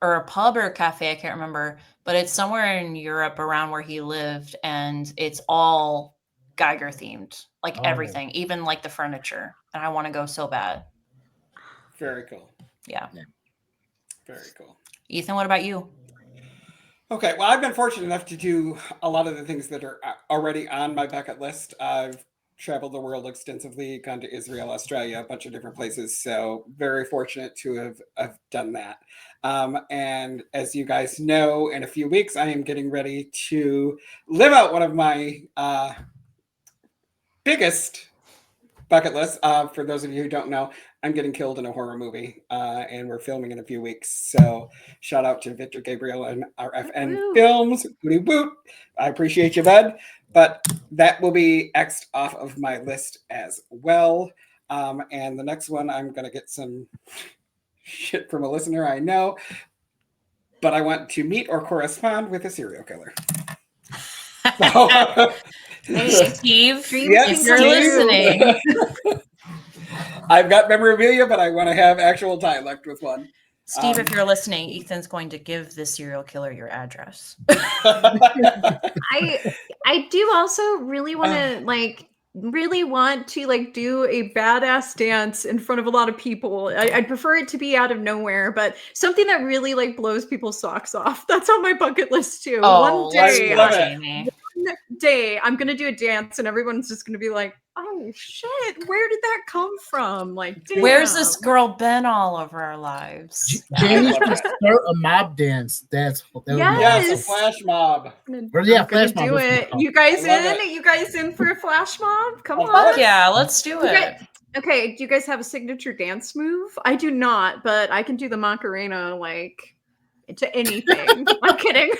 or a pub or a cafe, I can't remember, but it's somewhere in Europe around where he lived, and it's all Geiger themed, like everything, even like the furniture. And I want to go so bad. Very cool. Yeah. Very cool. Ethan, what about you? Okay, well, I've been fortunate enough to do a lot of the things that are already on my bucket list. I've traveled the world extensively, gone to Israel, Australia, a bunch of different places. So very fortunate to have done that. And as you guys know, in a few weeks, I am getting ready to live out one of my biggest bucket lists. For those of you who don't know, I'm getting killed in a horror movie, and we're filming in a few weeks. So shout out to Victor Gabriel and RFN Films. Woody woot. I appreciate you, bud. But that will be X'd off of my list as well. And the next one, I'm going to get some shit from a listener I know. But I want to meet or correspond with a serial killer. So, Hey, Steve, yes, if you're listening. I've got memorabilia, but I want to have actual dialect with one. Steve, if you're listening, Ethan's going to give the serial killer your address. I do also really want to do a badass dance in front of a lot of people. I'd prefer it to be out of nowhere, but something that really like blows people's socks off. That's on my bucket list too. Oh, One day, love it. Jamie. day, I'm gonna do a dance, and everyone's just gonna be like, "Oh shit, where did that come from?" Like, damn. Where's this girl been all over our lives? Jamie love should that. start a mob dance. That would be Yes, a Yes. flash mob. Or, yeah, I'm gonna flash mob, do that's what it. it's called. You guys I love in? it. You guys in for a flash mob? Come Of on. course. Yeah, let's do You it. guys- okay, do you guys have a signature dance move? I do not, but I can do the Macarena like to anything. I'm kidding.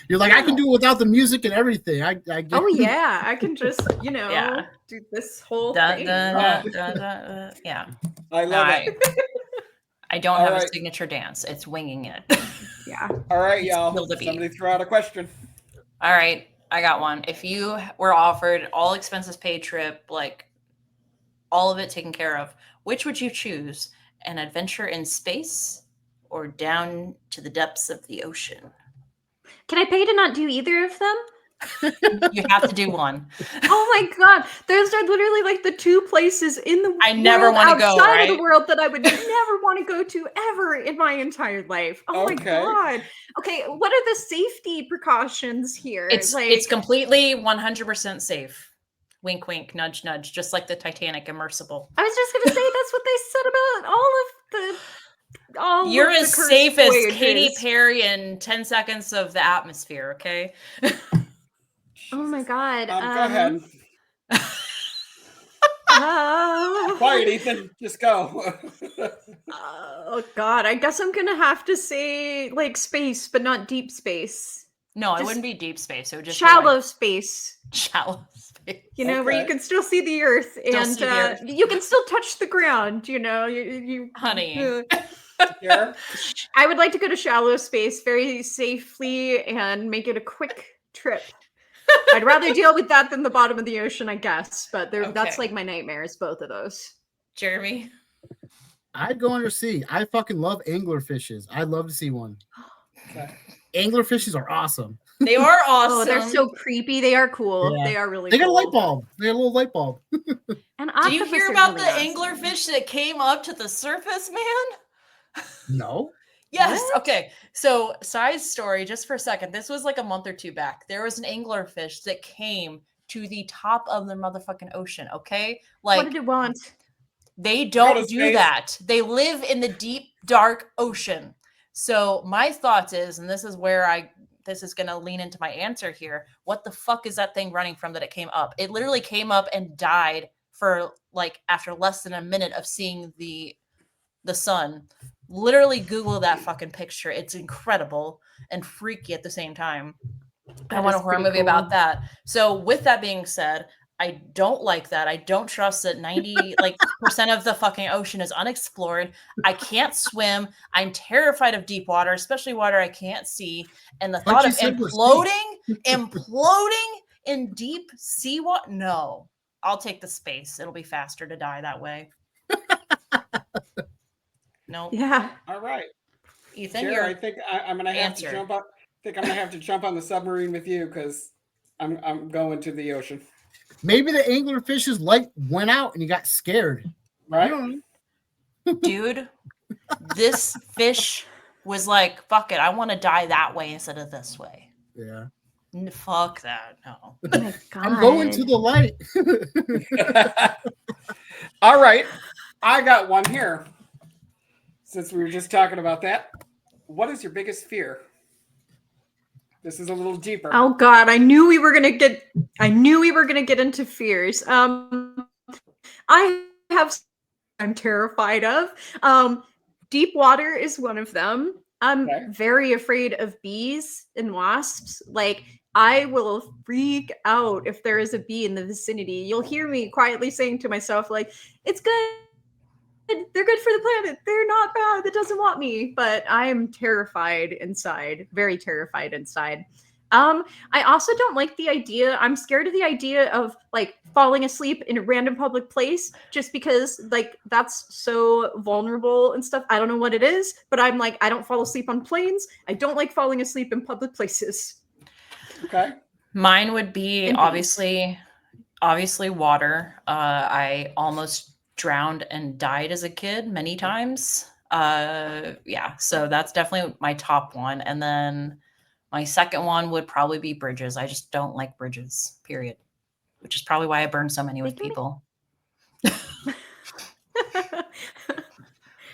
You're like, I can do it without the music and everything. I get Oh yeah, I can just Yeah. do this whole Dun, thing. dun, Oh. dun, dun, dun. Yeah. I No, love it. I don't All have right. a signature dance. It's winging it. Yeah. All right, It's y'all. still the beat. Somebody throw out a question. All right, I got one. If you were offered all expenses paid trip, like all of it taken care of, which would you choose? An adventure in space or down to the depths of the ocean? Can I pay to not do either of them? You have to do one. Oh my god, those are literally like the two places in the I never world wanna go, outside of the right? world that I would never want to go to ever in my entire life. Oh my Okay. god. Okay, what are the safety precautions here? It's completely 100% safe. Wink, wink, nudge, nudge, just like the Titanic immersible. I was just gonna say that's what they said about all You're of the as cursed safe as Katy voyages. Perry in 10 seconds of the atmosphere, okay? Oh my god. Go ahead. uh, Quiet, Ethan. Just go. oh god, I guess I'm gonna have to say like space, but not deep space. No, it Just wouldn't be deep space. It would just Shallow be space. like shallow space. You know, where you Okay. can still see the earth and see the earth. you can still touch the ground, you know. You Honey. Here. I would like to go to shallow space very safely and make it a quick trip. I'd rather deal with that than the bottom of the ocean, I guess. But that's Okay. like my nightmares, both of those. Jeremy? I'd go undersea. I fucking love anglerfishes. I'd love to see one. Okay. Anglerfishes are awesome. They are awesome. Oh, they're so creepy. They are cool. Yeah. They are really They got a cool. light bulb. They got a little light bulb. And Do you octopus hear are about really the awesome. anglerfish that came up to the surface, man? No. Yes. What? Okay. So, side story, just for a second. This was like a month or two back. There was an anglerfish that came to the top of the motherfucking ocean. Okay, What like did it want? they Go don't to do space. that. They live in the deep, dark ocean. So my thoughts is, and this is where this is going to lean into my answer here. What the fuck is that thing running from that it came up? It literally came up and died for like after less than a minute of seeing the sun. Literally Google that fucking picture. It's incredible and freaky at the same time. I That want a is horror pretty movie cool. about that. So with that being said, I don't like that. I don't trust that 90% of the fucking ocean is unexplored. I can't swim. I'm terrified of deep water, especially water I can't see. And the But thought you of said we're imploding in deep sea water. No, I'll take the space. It'll be faster to die that way. No, Yeah. All right. Ethan, Jer, you're I think I'm gonna have answer. to jump up. I think I'm gonna have to jump on the submarine with you because I'm going to the ocean. Maybe the anglerfish's light went out and you got scared. Right? You don't know. Dude, this fish was like, fuck it, I want to die that way instead of this way. Yeah. Fuck that. No. Oh my god. I'm going to the light. All right. I got one here. Since we were just talking about that, what is your biggest fear? This is a little deeper. Oh god, I knew we were gonna get into fears. I'm terrified of. Deep water is one of them. I'm Okay. very afraid of bees and wasps. Like, I will freak out if there is a bee in the vicinity. You'll hear me quietly saying to myself, like, it's good. They're good for the planet. They're not bad. That doesn't want me. But I am terrified inside, very terrified inside. I also don't like the idea. I'm scared of the idea of like falling asleep in a random public place just because like that's so vulnerable and stuff. I don't know what it is, but I'm like, I don't fall asleep on planes. I don't like falling asleep in public places. Okay. Mine would be And obviously water. I almost drowned and died as a kid many times. Yeah, so that's definitely my top one. And then My second one would probably be bridges. I just don't like bridges, period. Which is probably why I burn so many with people.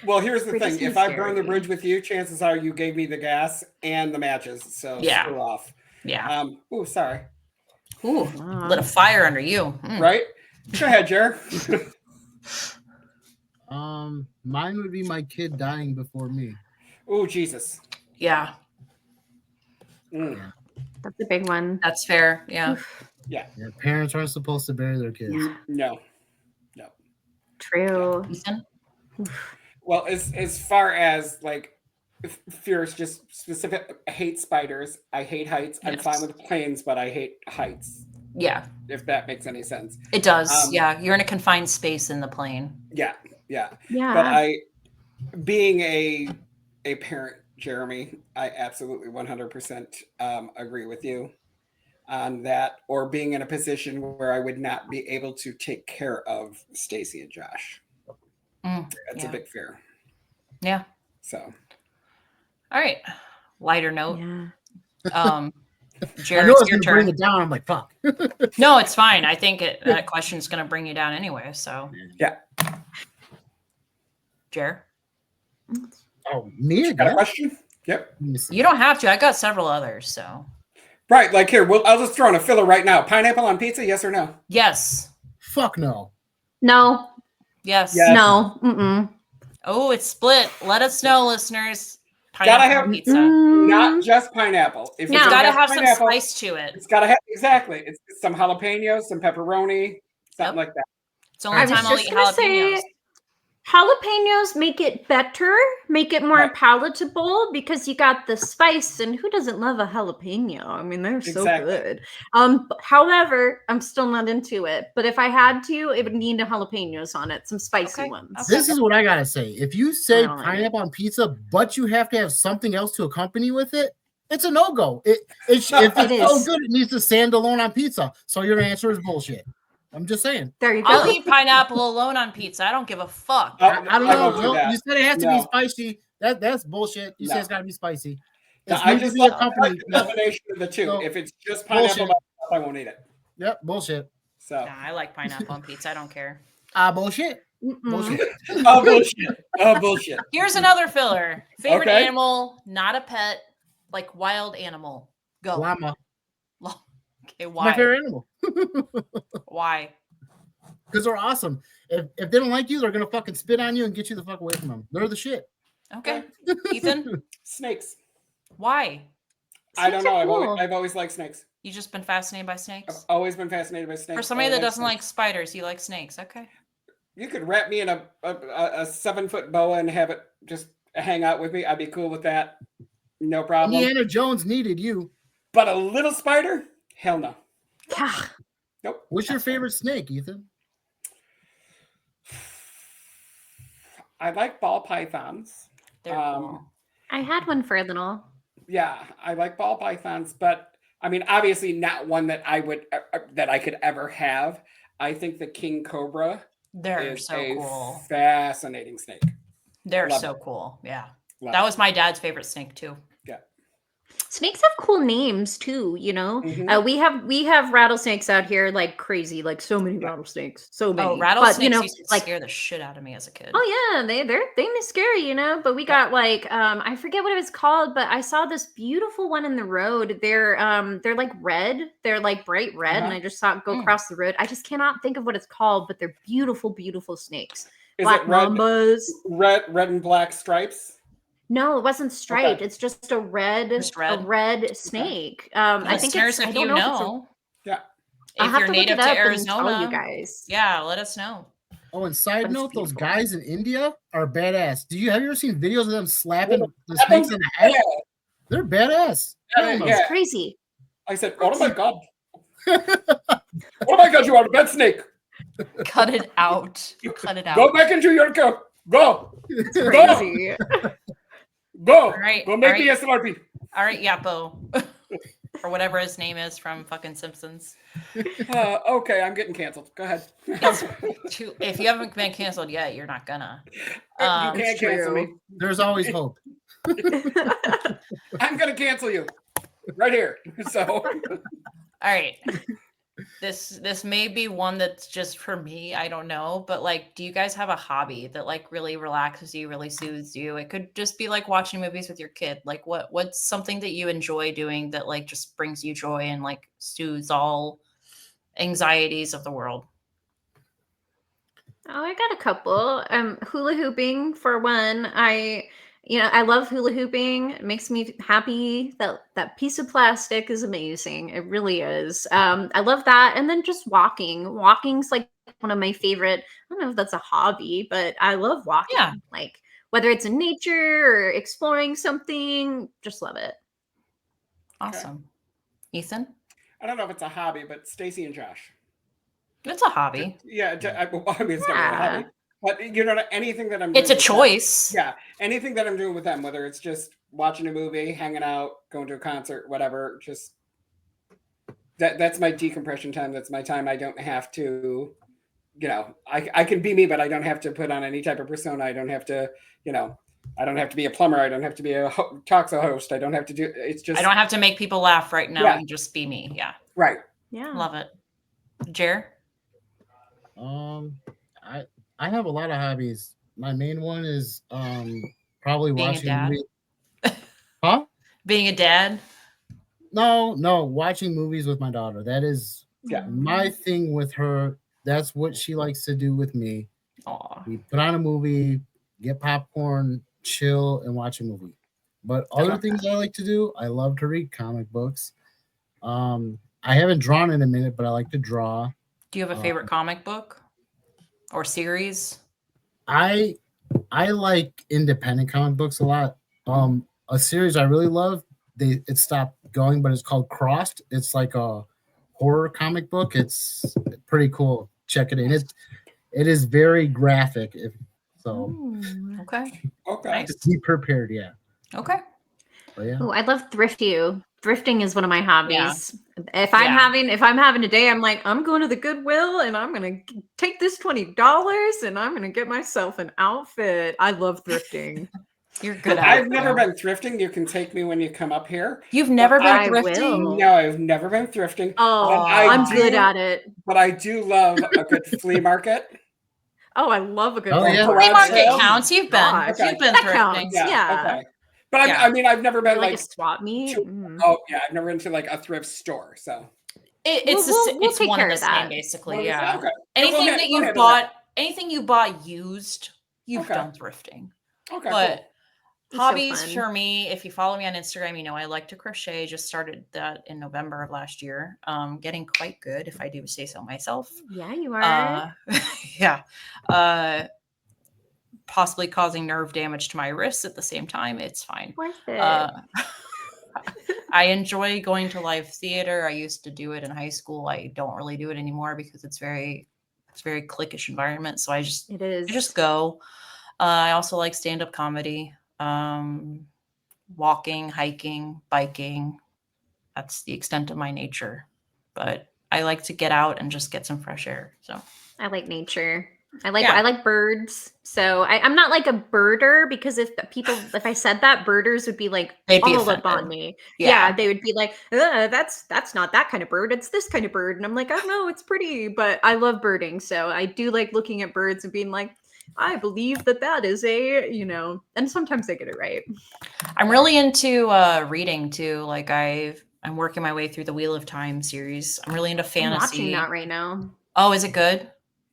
Well, here's the Bridges thing. seem If I burn the scary. bridge with you, chances are you gave me the gas and the matches. So Yeah. screw off. Yeah. Oh, sorry. Ooh, lit a fire under you. Right? Go ahead, Jer. Mine would be my kid dying before me. Oh, Jesus. Yeah, Mm. That's a big one. that's fair. Yeah. Yeah. Parents aren't supposed to bury their kids. No. True. Ethan? Well, as far as like fears, just specific, I hate spiders. I hate heights. I'm Yes. fine with planes, but I hate heights. Yeah, If that makes any sense. it does. Yeah, you're in a confined space in the plane. Yeah. Yeah. But being a parent, Jeremy, I absolutely 100% agree with you on that. Or being in a position where I would not be able to take care of Stacy and Josh. That's a big fear. Yeah. So. All right. Lighter note. Yeah. Jared, I know it's it's your going to bring turn. it down. I'm like, fuck. No, it's fine. I think that question's going to bring you down anyway. So. Yeah. Jer? Oh, me Got a again? question? Yep. You don't have to. I got several others. So. Right. Like here, I'll just throw in a filler right now. Pineapple on pizza, yes or no? Yes. Fuck no. No. Yes. Yes. No. Mm-mm. Oh, it's split. Let us know, listeners. Gotta Pineapple have- on pizza. Not just pineapple. If No. it's It's got to gonna have some pineapple, spice to it. It's got to have exactly. It's some jalapenos, some pepperoni, something like that. It's the only I was time I'll just eat gonna jalapenos. say jalapenos make it better, make it more Right. palatable because you got the spice, and who doesn't love a jalapeno? I mean, they're so Exactly. good. However, I'm still not into it. But if I had to, it would need jalapenos on it, some spicy Okay. ones. Okay. This is what I gotta say. If you say I don't like it. pineapple on pizza, but you have to have something else to accompany with it, it's a no-go. If it's so is. good, it needs to stand alone on pizza. So your answer is bullshit. I'm just saying. There you go. I'll eat pineapple alone on pizza. I don't give a fuck. Oh, I don't I know. won't do Well, that. you said it has to No. be spicy. That's bullshit. You No. said it's got to be spicy. No, It's I need to just be like accompanied. the combination of the two. No. If it's just pineapple, Bullshit. by itself, I won't eat it. Yep, bullshit. So, Nah, I like pineapple on pizza. I don't care. Bullshit. Mm-mm. Bullshit. oh bullshit. Oh bullshit. Here's another filler. Favorite Okay. animal, not a pet, like wild animal. Go. Llama. Okay, My why? favorite animal. Why? Because they're awesome. If they don't like you, they're gonna fucking spit on you and get you the fuck away from them. They're the shit. Okay. Ethan, Snakes. why? I don't Snakes know. are cool. I've always liked snakes. You just been fascinated by I've snakes? always been fascinated by snakes. For somebody I that like doesn't snakes. like spiders, you like snakes. Okay. You could wrap me in a 7-foot boa and have it just hang out with me. I'd be cool with that. No problem. Indiana Jones needed you. But a little spider? Hell no. Yeah. Nope. What's your favorite snake, Ethan? I like ball pythons. They're cool. I had one for a little. Yeah, I like ball pythons, but I mean, obviously not one that I would that I could ever have. I think the king cobra They're is so a cool. fascinating snake. They're love so it. cool. Yeah. Love That it. was my dad's favorite snake too. Snakes have cool names too, you know. Mhm. We have rattlesnakes out here like crazy, like so many rattlesnakes, so many. Oh, rattlesnakes but, you know, used to like scare the shit out of me as a kid. oh yeah, they may scare you know. But we got like I forget what it was called, but I saw this beautiful one in the road. They're like red, they're like bright red, and Uh-huh. I just saw it go Mm. across the road. I just cannot think of what it's called, but they're beautiful, beautiful snakes. Is Black it red, mambas. red and black stripes? No, it wasn't striped. Okay. It's just a red, Just red? a red snake. I think Listeners, it's. I if don't you know. If it's a, know, Yeah. I'll if have you're to native look to it up and tell Arizona, you guys. yeah, let us know. Oh, and side But it's note, those beautiful. guys in India are badass. Have you ever seen videos of them slapping the That snakes one's on the head? bad. They're badass. Yeah, Hell no. yeah. It's crazy. I said, oh my god. Oh my god, you are a bad snake. Cut it out. Cut it Go out. back into your car. Go. It's Go. crazy. Go. All right, Go make all me right. SLRP. All right, Yappo. Or whatever his name is from fucking Simpsons. Okay, I'm getting canceled. Go ahead. If you haven't been canceled yet, you're not gonna. You can't it's cancel true. me. There's always hope. I'm gonna cancel you. right here. So, All right. This may be one that's just for me. I don't know, but like, do you guys have a hobby that like really relaxes you, really soothes you? It could just be like watching movies with your kid. Like, what's something that you enjoy doing that like just brings you joy and like soothes all anxieties of the world? Oh, I got a couple. Hula hooping for one. I love hula hooping. It makes me happy. That piece of plastic is amazing. It really is. I love that. And then just walking. Walking's like one of my favorite. I don't know if that's a hobby, but I love walking. Yeah. Like whether it's in nature or exploring something, just love it. Awesome. Ethan? I don't know if it's a hobby, but Stacy and Josh. It's a hobby. Yeah, I mean, it's not really a hobby, but you know, anything that I'm doing It's a with choice. them, yeah, anything that I'm doing with them, whether it's just watching a movie, hanging out, going to a concert, whatever, just that's my decompression time. That's my time. I don't have to, you know, I can be me, but I don't have to put on any type of persona. I don't have to, you know, I don't have to be a plumber. I don't have to be a talk show host. I don't have to do. It's just I don't have to make people laugh right now. Yeah. I can just be me. Yeah. right. Yeah. Love it. Jer? I I have a lot of hobbies. My main one is probably Being a watching dad? movies. Huh? Being a dad? No, watching movies with my daughter. That is Yeah. my thing with her. That's what she likes to do with me. Aw. We put on a movie, get popcorn, chill, and watch a movie. But other Okay. things I like to do, I love to read comic books. I haven't drawn in a minute, but I like to draw. Do you have a favorite comic book or series? I like independent comic books a lot. A series I really love, it stopped going, but it's called Crossed. It's like a horror comic book. It's pretty cool. Check it in. It is very graphic. So Okay. Okay. Nice. just be prepared. Yeah. Okay. But yeah. Oh, I love thrifting. Thrifting is one of my hobbies. If Yeah. I'm having a day, I'm like, I'm going to the Goodwill and I'm gonna take this $20 and I'm gonna get myself an outfit. I love thrifting. You're good at I've it. never though. been thrifting. You can take me when you come up here. You've never been I thrifting? will. No, I've never been thrifting. Oh, But I I'm do- good at it. But I do love a good flea market. Oh, I love a good Oh, flea yeah. Flea market sale? counts. You've been. Gosh. Okay. You've been That thrifting. counts. Yeah. Okay. But Yeah. I mean, I've never Or been like a like, swap meet. to- Mm. oh yeah, I've never been to like a thrift store. So It's We'll it's take one care and the of same that. basically. Okay. Yeah. Okay. Anything We'll that we'll you've handle that. bought, anything you bought used, you've Okay. done thrifting. Okay. But It's so hobbies fun. for me, if you follow me on Instagram, you know I like to crochet. Just started that in November of last year. Getting quite good, if I do say so myself. Yeah, you are. Yeah. Possibly causing nerve damage to my wrists at the same time. It's fine. Worth it. I enjoy going to live theater. I used to do it in high school. I don't really do it anymore because it's very cliquish environment. So I just It is. go. I also like stand-up comedy, walking, hiking, biking. That's the extent of my nature. But I like to get out and just get some fresh air. So I like nature. I Yeah. like birds. So I'm not like a birder because if I said that, birders would be like They'd be all up on offended. me. Yeah. Yeah, they would be like, that's not that kind of bird. It's this kind of bird. And I'm like, I know it's pretty, but I love birding. So I do like looking at birds and being like, I believe that is a, and sometimes I get it right. I'm really into reading too. Like I'm working my way through the Wheel of Time series. I'm really into I'm fantasy. watching that right now. Oh, is it good?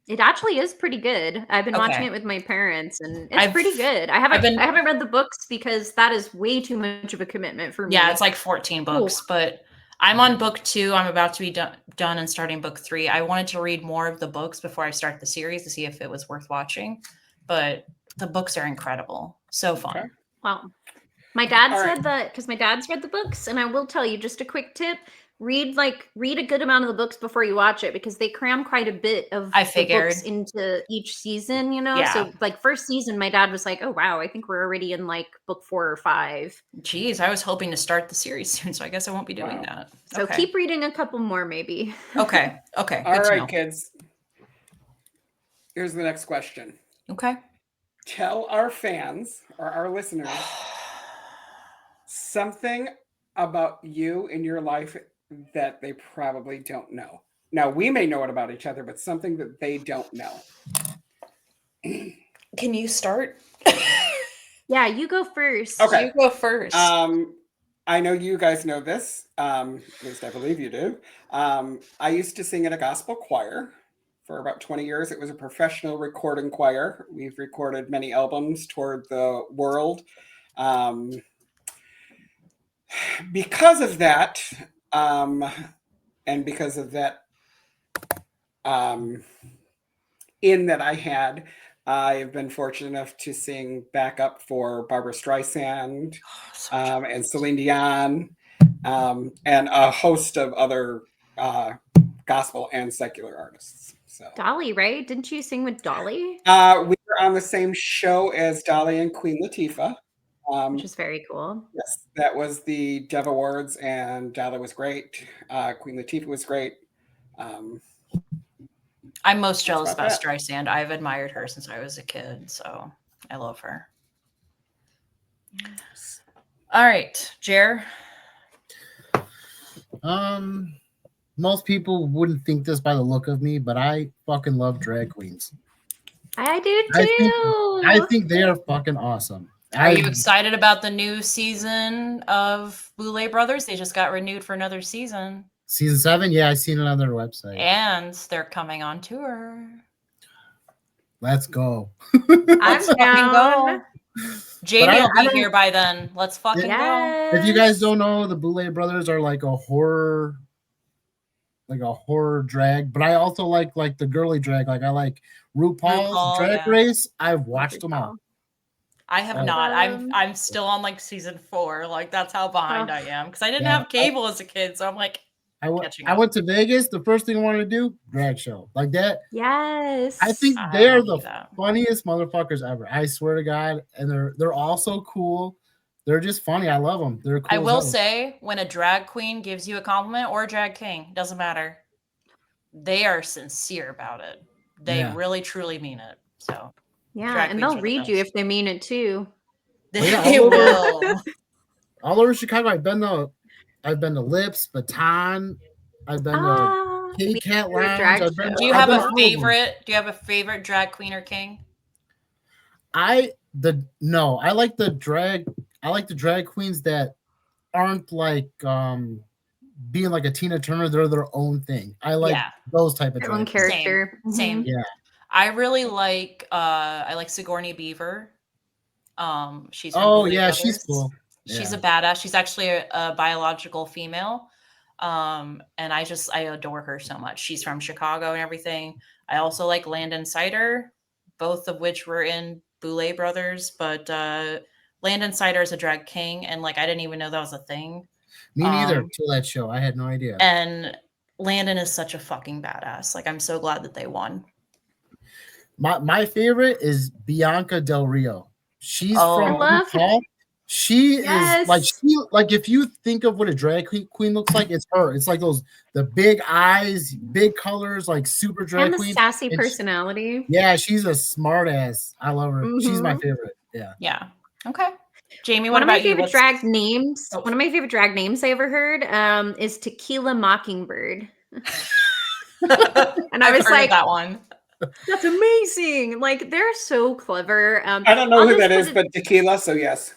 It actually is pretty good. I've been watching Okay. it with my parents, and it's I've- pretty good. I haven't read the books because that is way too much of a commitment for me. Yeah, it's like 14 books, but I'm on book 2. I'm about to be done and starting book 3. I wanted to read more of the books before I start the series to see if it was worth watching, but the books are incredible. So fun. Okay. Well, my dad All said that because my dad's read the books, and I will tell you just a quick tip: read a good amount of the books before you watch it because they cram quite a bit of I the figured. books into each season. Yeah. So like first season, my dad was like, "Oh wow, I think we're already in like book 4 or 5." Geez, I was hoping to start the series soon, so I guess I won't be doing Wow. that. So Okay. keep reading a couple more, maybe. Okay. Okay. All Good to right, know. kids. Here's the next question. Okay. Tell our fans or our listeners something about you in your life that they probably don't know. Now, we may know it about each other, but something that they don't know. Can you start? Yeah, you go first. Okay. You go first. I know you guys know this. At least I believe you do. I used to sing in a gospel choir for about 20 years. It was a professional recording choir. We've recorded many albums toward the world. Because of that, and because of that in that I had, I've been fortunate enough to sing backup for Barbara Streisand and Celine Dion and a host of other gospel and secular artists. So Dolly, right? Didn't you sing with Dolly? we were on the same show as Dolly and Queen Latifah. Which is very cool. Yes, that was the Dove Awards, and Dolly was great. Queen Latifah was great. I'm most jealous about that. Streisand. I've admired her since I was a kid, so I love her. All right, Jer. Most people wouldn't think this by the look of me, but I fucking love drag queens. I do too. I think they are fucking awesome. Are you excited about the new season of Boulay Brothers? They just got renewed for another season. Season 7? Yeah, I seen it on their website. And they're coming on tour. Let's go. I'm down. Go. Jamie will be here by then. Let's fucking go. If you guys don't know, the Boulay Brothers are like a horror drag, but I also like the girly drag. Like I like RuPaul's Drag Race. I've watched them all. I have not. I'm still on like season 4. Like that's how behind I am because I didn't have cable as a kid, so I'm like I went to Vegas. The first thing I wanted to do, drag show like that. Yes, I think they're the funniest motherfuckers ever. I swear to God, and they're all so cool. They're just funny. I love them. They're cool. I will say, when a drag queen gives you a compliment or a drag king, doesn't matter. They are sincere about it. They really truly mean it. So yeah, and they'll read you if they mean it too. They will. All over Chicago, I've been to Lips, Baton. I've been to Kitty Cat Lounge. Do you have a favorite? Do you have a favorite drag queen or king? I like the drag. I like the drag queens that aren't like being like a Tina Turner. They're their own thing. I like those type of their own character. Same. Yeah. I really like Sigourney Beaver. She's she's cool. She's a badass. She's actually a biological female. And I adore her so much. She's from Chicago and everything. I also like Landon Sider, both of which were in Boulay Brothers, but Landon Sider is a drag king, and like I didn't even know that was a thing. Me neither till that show. I had no idea. And Landon is such a fucking badass. Like I'm so glad that they won. My favorite is Bianca Del Rio. She's from RuPaul. She is like if you think of what a drag queen looks like, it's her. It's like the big eyes, big colors, like super drag and queen. And the sassy personality. Yeah, she's a smart ass. I love her. Mm-hmm. She's my favorite. Yeah. Yeah. Okay. Jamie, what about you? One of my favorite drag names I ever heard is Tequila Mockingbird. And I was like, that one. That's amazing. Like they're so clever. I don't know who that is, but tequila, so yes.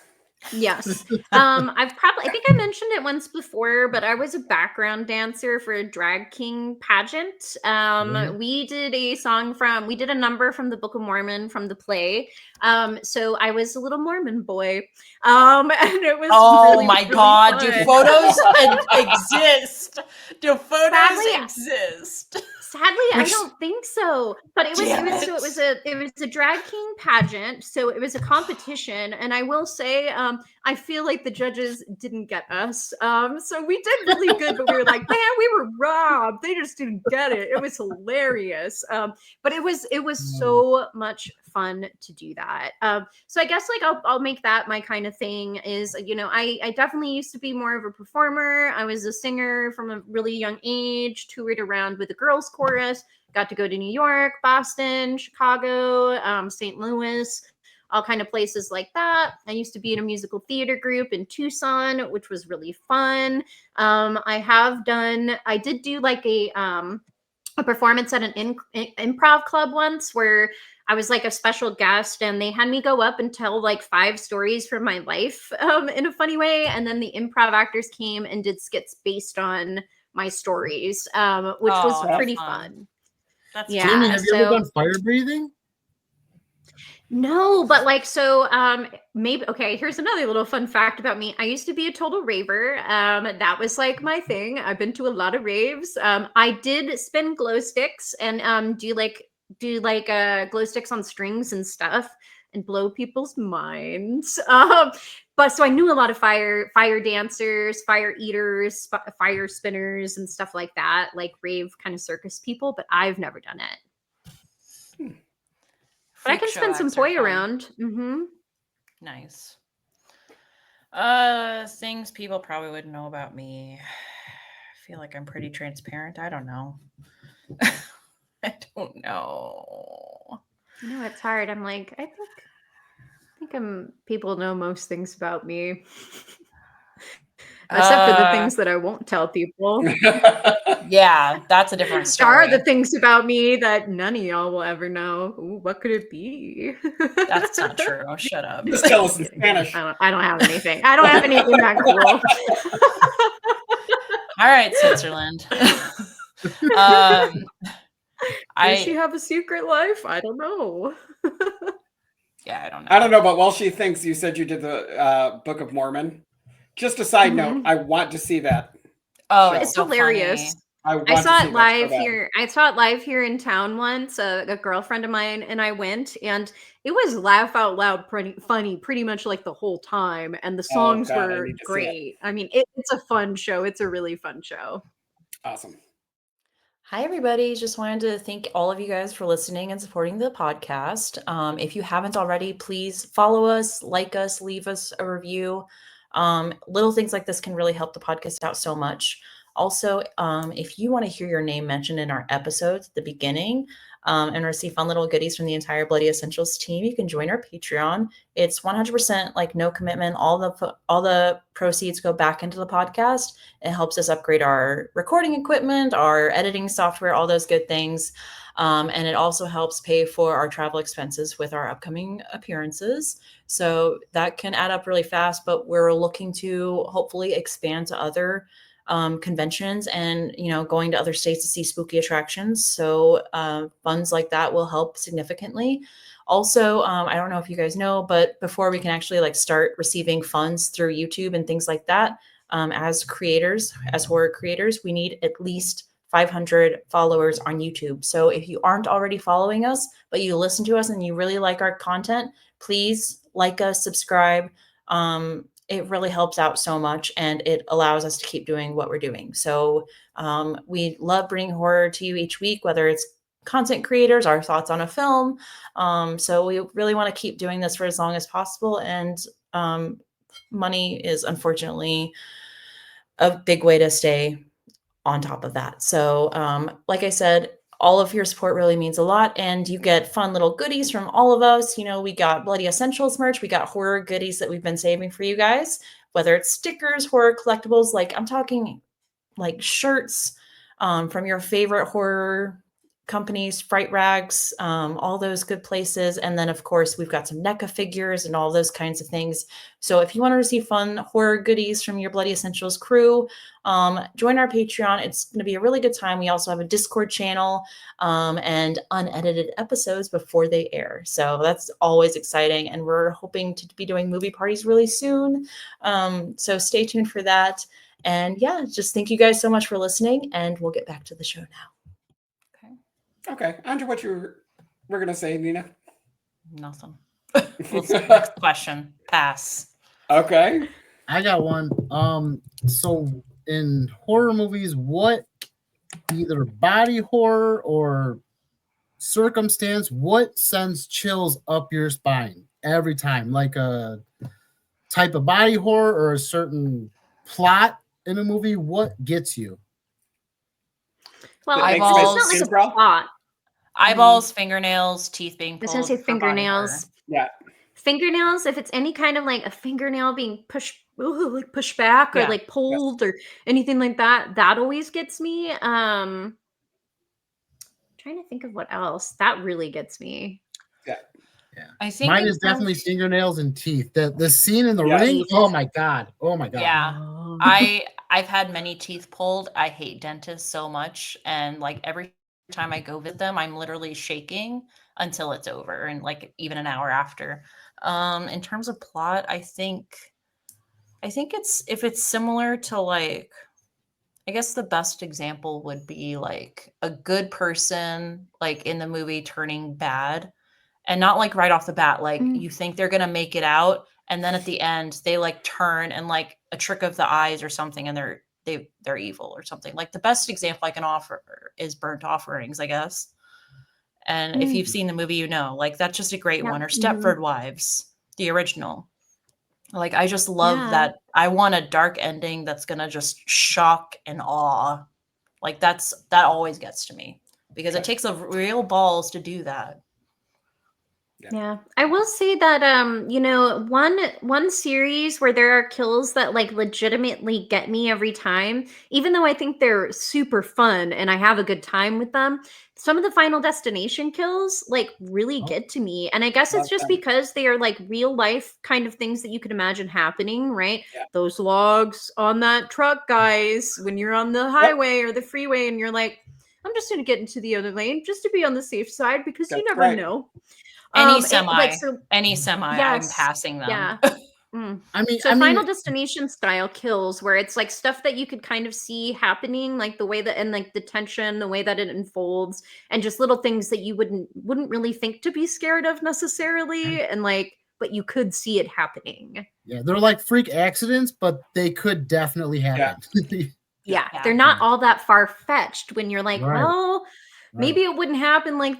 Yes. I think I mentioned it once before, but I was a background dancer for a drag king pageant. We did a number from the Book of Mormon from the play. So I was a little Mormon boy. And it was really God, fun. do photos exist? Do photos exist? Sadly, I don't think so. But it was a drag king pageant, so it was a competition, and I will say, I feel like the judges didn't get us. So we did really good, but we were like, man, we were robbed. They just didn't get it. It was hilarious. But it was so much fun to do that. So I guess like I'll make that my kind of thing is, I definitely used to be more of a performer. I was a singer from a really young age, toured around with the girls chorus, got to go to New York, Boston, Chicago, St. Louis. all kind of places like that. I used to be in a musical theater group in Tucson, which was really fun. I did do like a performance at an improv club once where I was like a special guest, and they had me go up and tell like 5 stories from my life in a funny way. And then the improv actors came and did skits based on my stories, which was Oh, pretty fun. fun. That's Yeah, Jamie, have you ever so- done fire breathing? No, but like, so maybe, okay, here's another little fun fact about me. I used to be a total raver. That was like my thing. I've been to a lot of raves. I did spin glow sticks and do glow sticks on strings and stuff and blow people's minds. But so I knew a lot of fire dancers, fire eaters, fire spinners and stuff like that, like rave kind of circus people, but I've never done it. But I Freak can show spin some acts are toy fun. around. Mm-hmm. Nice. Things people probably wouldn't know about me. I feel like I'm pretty transparent. I don't know. I don't know. You know, it's hard. I'm like, I think people know most things about me. Except for the things that I won't tell people. Yeah, that's a different There story. are the things about me that none of y'all will ever know. Ooh, what could it be? That's not true. Shut up. Just tell us in Spanish. I don't have anything. I don't have anything that cool. All right, Switzerland. Does she have a secret life? I don't know. Yeah, I don't know. I don't know, but while she thinks, you said you did the Book of Mormon. Just a side note, I want to see that. Oh, So- it's It's so hilarious. funny. I saw to it see that so live bad. here. I saw it live here in town once. A girlfriend of mine and I went, and it was laugh out loud, pretty funny, pretty much like the whole time. And the songs God, I were need to see it. great. I mean, it's a fun show. It's a really fun show. Awesome. Hi, everybody. Just wanted to thank all of you guys for listening and supporting the podcast. If you haven't already, please follow us, like us, leave us a review. Little things like this can really help the podcast out so much. Also, if you want to hear your name mentioned in our episodes at the beginning and receive fun little goodies from the entire Bloody Essentials team, you can join our Patreon. It's 100% like no commitment. All the proceeds go back into the podcast. It helps us upgrade our recording equipment, our editing software, all those good things. And it also helps pay for our travel expenses with our upcoming appearances. So that can add up really fast, but we're looking to hopefully expand to other conventions and, going to other states to see spooky attractions. So funds like that will help significantly. Also, I don't know if you guys know, but before we can actually start receiving funds through YouTube and things like that, as horror creators, we need at least 500 followers on YouTube. So if you aren't already following us, but you listen to us and you really like our content, please like us, subscribe. It really helps out so much, and it allows us to keep doing what we're doing. So we love bringing horror to you each week, whether it's content creators, our thoughts on a film. So we really want to keep doing this for as long as possible. And money is unfortunately a big way to stay on top of that. So like I said, all of your support really means a lot, and you get fun little goodies from all of us. We got Bloody Essentials merch. We got horror goodies that we've been saving for you guys, whether it's stickers, horror collectibles, I'm talking like shirts from your favorite horror companies, Fright Rags, all those good places. And then, of course, we've got some NECA figures and all those kinds of things. So if you want to receive fun horror goodies from your Bloody Essentials crew, join our Patreon. It's going to be a really good time. We also have a Discord channel and unedited episodes before they air. So that's always exciting. And we're hoping to be doing movie parties really soon. So stay tuned for that. And yeah, just thank you guys so much for listening, and we'll get back to the show now. Okay. On to what you were going to say, Nina. Nothing. Next question. Pass. Okay. I got one. So in horror movies, what either body horror or circumstance, what sends chills up your spine every time? Like a type of body horror or a certain plot in a movie? What gets you? Well, That it's makes not sense. like a Skin crawl? spot. Eyeballs, fingernails, teeth being I was pulled. gonna say for body horror. fingernails. Yeah. Fingernails, if it's any kind of like a fingernail being pushed back or Yeah. like pulled or anything like that, that always gets me. Trying to think of what else. That really gets me. Yeah. I think Mine is definitely fingernails and teeth. The scene in the Yeah. ring. Teeth. Oh my god. Oh my god. Yeah. Oh. I've had many teeth pulled. I hate dentists so much, and like every time I go visit them, I'm literally shaking until it's over, and like even an hour after. In terms of plot, I think it's if it's similar to like I guess the best example would be like a good person like in the movie turning bad, and not like right off the bat like Mm. you think they're going to make it out, and then at the end they like turn and like a trick of the eyes or something, and they're evil or something. Like the best example I can offer is Burnt Offerings, I guess. And if Mm. you've seen the movie, you know, like that's just a great Yep. one. Or Mhm. Stepford Wives, the original. Like I just love Yeah. that. I want a dark ending that's gonna just shock and awe. Like that always gets to me because it Okay. takes a real balls to do that. Yeah, I will say that you know, one series where there are kills that like legitimately get me every time, even though I think they're super fun and I have a good time with them. Some of the Final Destination kills like really Oh. get to me, and I guess Love it's just them. because they are like real life kind of things that you could imagine happening, right? Yeah. Those logs on that truck, guys, when you're on the highway or the freeway and you're like, I'm just going to get into the other lane just to be on the safe side because you That's never right. know. Any Like semi, so, I'm yes, passing them. yeah. Mm. I mean, So Final Destination style kills where it's like stuff that you could kind of see happening, like the way that and like the tension, the way that it unfolds, and just little things that you wouldn't really think to be scared of necessarily, and like but you could see it happening. yeah, they're like freak accidents, but they could definitely happen. Yeah, Yeah. they're not all that far fetched when you're like, Right. well, Right. maybe it wouldn't happen like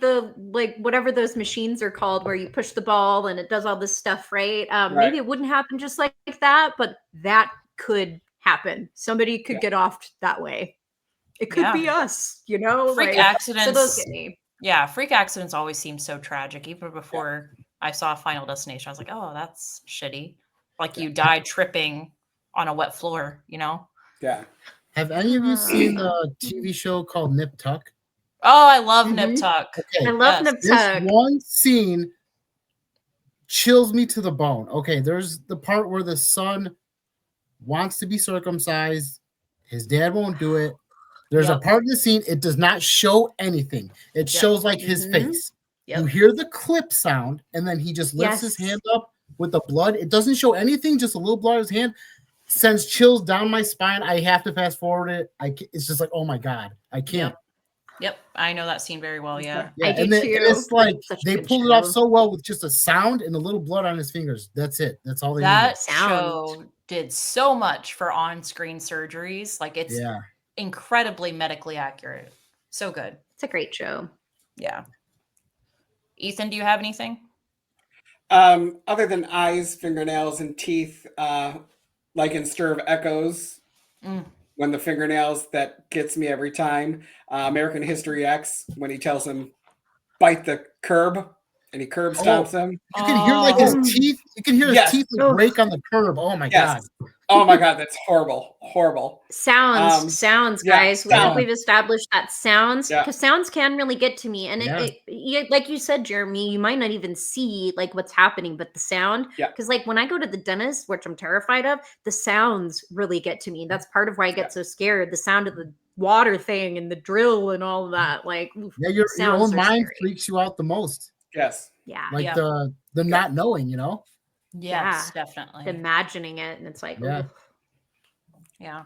whatever those machines are called where you push the ball and it does all this stuff, right? Maybe it wouldn't happen just like that, but that could happen. Somebody could Yeah. get off that way. It could be us, you know? Freak like accidents. so those get me. Yeah, freak accidents always seem so tragic. Even before I saw Final Destination, I was like, oh, that's shitty. Like you died tripping on a wet floor, you know? Yeah. Have any of you seen the TV show called Nip Tuck? Oh, I love Nip Mhm. Tuck. Okay, I love Yes. Nip this Tuck. one scene chills me to the bone. Okay, there's the part where the son wants to be circumcised. His dad won't do it. There's a Yep. part of the scene, it does not show anything. It shows like his Mhm. face. Yep. You hear the clip sound, and then he just lifts his Yes. hand up with the blood. It doesn't show anything, just a little blood on his hand. Sends chills down my spine. I have to fast forward it. It's just like, oh my God, I can't. Yep. I know that scene very well. Yeah. Yeah, I do and too. it's like Such a they good pulled it off show. so well with just a sound and a little blood on his fingers. That's it. That's all they That Sound. show did so much for on-screen surgeries. Like it's needed. Yeah. incredibly medically accurate. So good. It's a great show. Yeah. Ethan, do you have anything? Other than eyes, fingernails, and teeth, like in Stir of Echoes, Mm. when the fingernails that gets me every time. American History X, when he tells him bite the curb and he curb stomps him. You can hear like his Oh. teeth. You can hear his Yes. teeth like, Oh. break on the curb. Oh my God. Yes. Oh my God, that's horrible. Horrible. Sounds, yeah, guys. I think sound. we've established that sounds, Yeah. because sounds can really get to me. And Yeah. like you said, Jeremy, you might not even see like what's happening, but the sound. Yeah. Because like when I go to the dentist, which I'm terrified of, the sounds really get to me. That's part of why I get so scared. The sound of the water thing and the drill and all of that. Like, oof, Yeah, your sounds own are mind scary. freaks you out the most. Yes. Yeah. Like Yeah. the not knowing, you know? Yes, Yeah. definitely. Imagining it, and it's like, Yeah. oof. Yeah.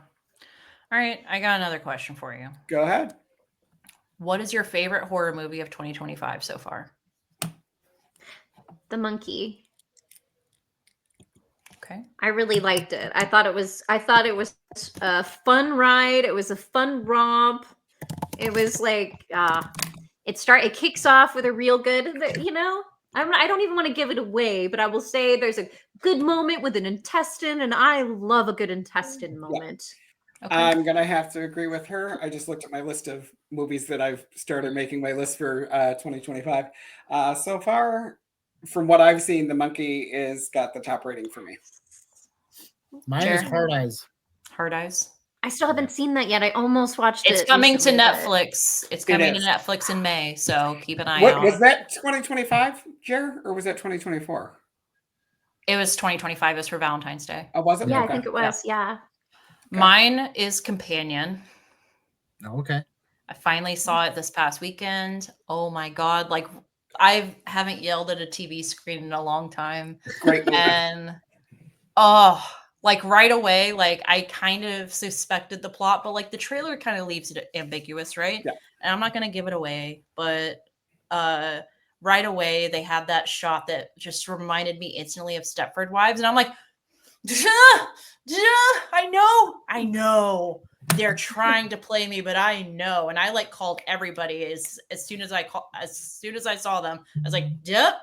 All right. I got another question for you. Go ahead. What is your favorite horror movie of 2025 so far? The monkey. Okay. I really liked it. I thought it was a fun ride. It was a fun romp. It was like it kicks off with a real good, you know. I don't even want to give it away, but I will say there's a good moment with an intestine, and I love a good intestine moment. Okay. I'm going to have to agree with her. I just looked at my list of movies that I've started making my list for 2025. So far, from what I've seen, the monkey is got the top rating for me. Mine is Sure. Hard Eyes. Hard Eyes. I still haven't seen that yet. I almost watched it. It's coming to recently, but- Netflix. It's coming to is. Netflix in May, so keep an eye What out. was that 2025, Jer, or was that 2024? It was 2025. It was for Valentine's Day. Oh, was it? Yeah, I Okay. think it was. Yeah. Mine is Companion. Oh, okay. I finally saw it this past weekend. Oh my god! Like I haven't yelled at a TV screen in a long time, Great movie. and oh, like right away, like I kind of suspected the plot, but like the trailer kind of leaves it ambiguous, right? Yeah. And I'm not gonna give it away, but right away they had that shot that just reminded me instantly of Stepford Wives, and I'm like, I know. They're trying to play me, but I know. And I like called everybody as soon as I saw them. I was like, yep.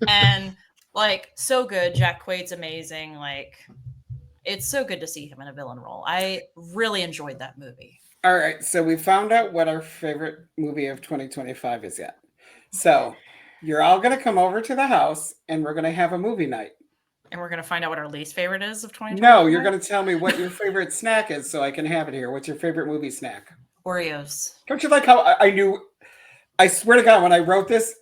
And like so good. Jack Quaid's amazing. Like it's so good to see him in a villain role. I really enjoyed that movie. All right, so we found out what our favorite movie of 2025 is yet. So you're all going to come over to the house and we're going to have a movie night. And we're gonna find out what our least favorite is of 2020. No, you're going to tell me what your favorite snack is so I can have it here. What's your favorite movie snack? Oreos. Don't you like how I knew? I swear to God, when I wrote this,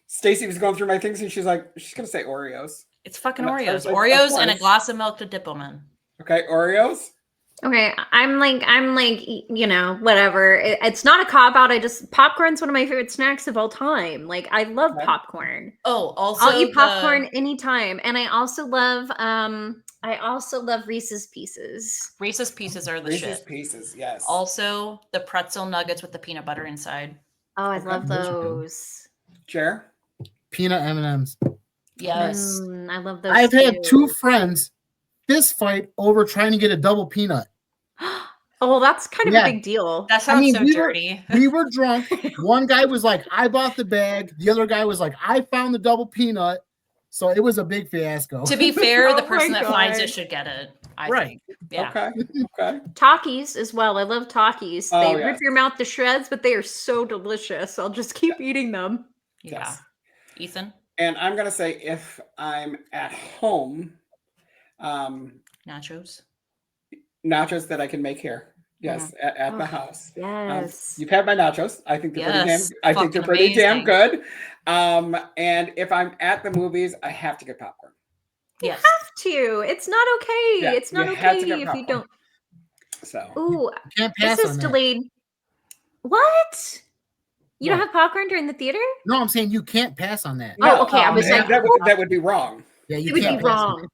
Stacy was going through my things and she's like, she's going to say Oreos. It's fucking And I Oreos. was like, Oreos of and a course. glass of milk to dip them in. Okay, Oreos. Okay, I'm like, whatever. It's not a cop out. Popcorn's one of my favorite snacks of all time. Like, I love Okay. popcorn. Oh, also I'll eat popcorn anytime, and I also love Reese's Pieces. Reese's Pieces are the Reese's shit. Pieces, yes. Also, the pretzel nuggets with the peanut butter inside. Oh, I Okay, love those are good. those. Jer? Peanut M&Ms. Yes. I love those. I've had too. 2 friends fist fight over trying to get a double peanut. Oh, that's kind of Yeah. a big deal. That sounds mean, so we were- dirty. We were drunk. One guy was like, I bought the bag. The other guy was like, I found the double peanut. So it was a big fiasco. To be fair, the Oh person my that finds it God. should get it. I Right. think. Yeah. Okay. Takis as well. I love Takis. Oh, They yes. rip your mouth to shreds, but they are so delicious. I'll just keep eating them. Yeah. Yes. Ethan, And I'm going to say if I'm at home, nachos. nachos that I can make here. Yes, at the Oh, house. Yes. You've had my nachos. I think they're Yes, pretty fucking damn amazing. good. And if I'm at the movies, I have to get popcorn. You Yes. have to. It's not okay. Yeah, It's not you have okay to get if you popcorn. don't. So Ooh, Can't this pass is on that. delayed. What? You don't What? have popcorn during the theater? No, I'm saying you can't pass on that. Oh, okay, I was that, like, that would be wrong. Yeah, you It would can't be pass on wrong.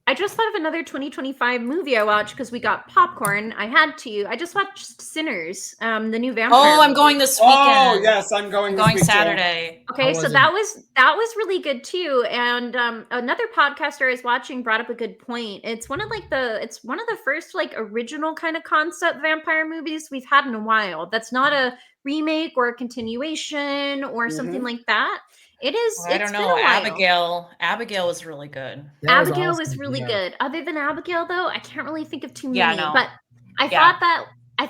I just thought of another 2025 movie I watched because we got popcorn. I had to. I just watched Sinners, the new vampire. Oh, I'm movie. going this weekend. Oh yes, I'm going. I'm this going week, too. Saturday. Okay, How so was that was really good too. And another podcaster I was watching brought up a good point. It's one of the first like original kind of concept vampire movies we've had in a while. That's not a remake or a continuation or something like that. It is. I it's don't been know. a while. Abigail was really good. That was Abigail was awesome, really yeah. good. Other than Abigail, though, I can't really think of too many. Yeah, no. But I Yeah.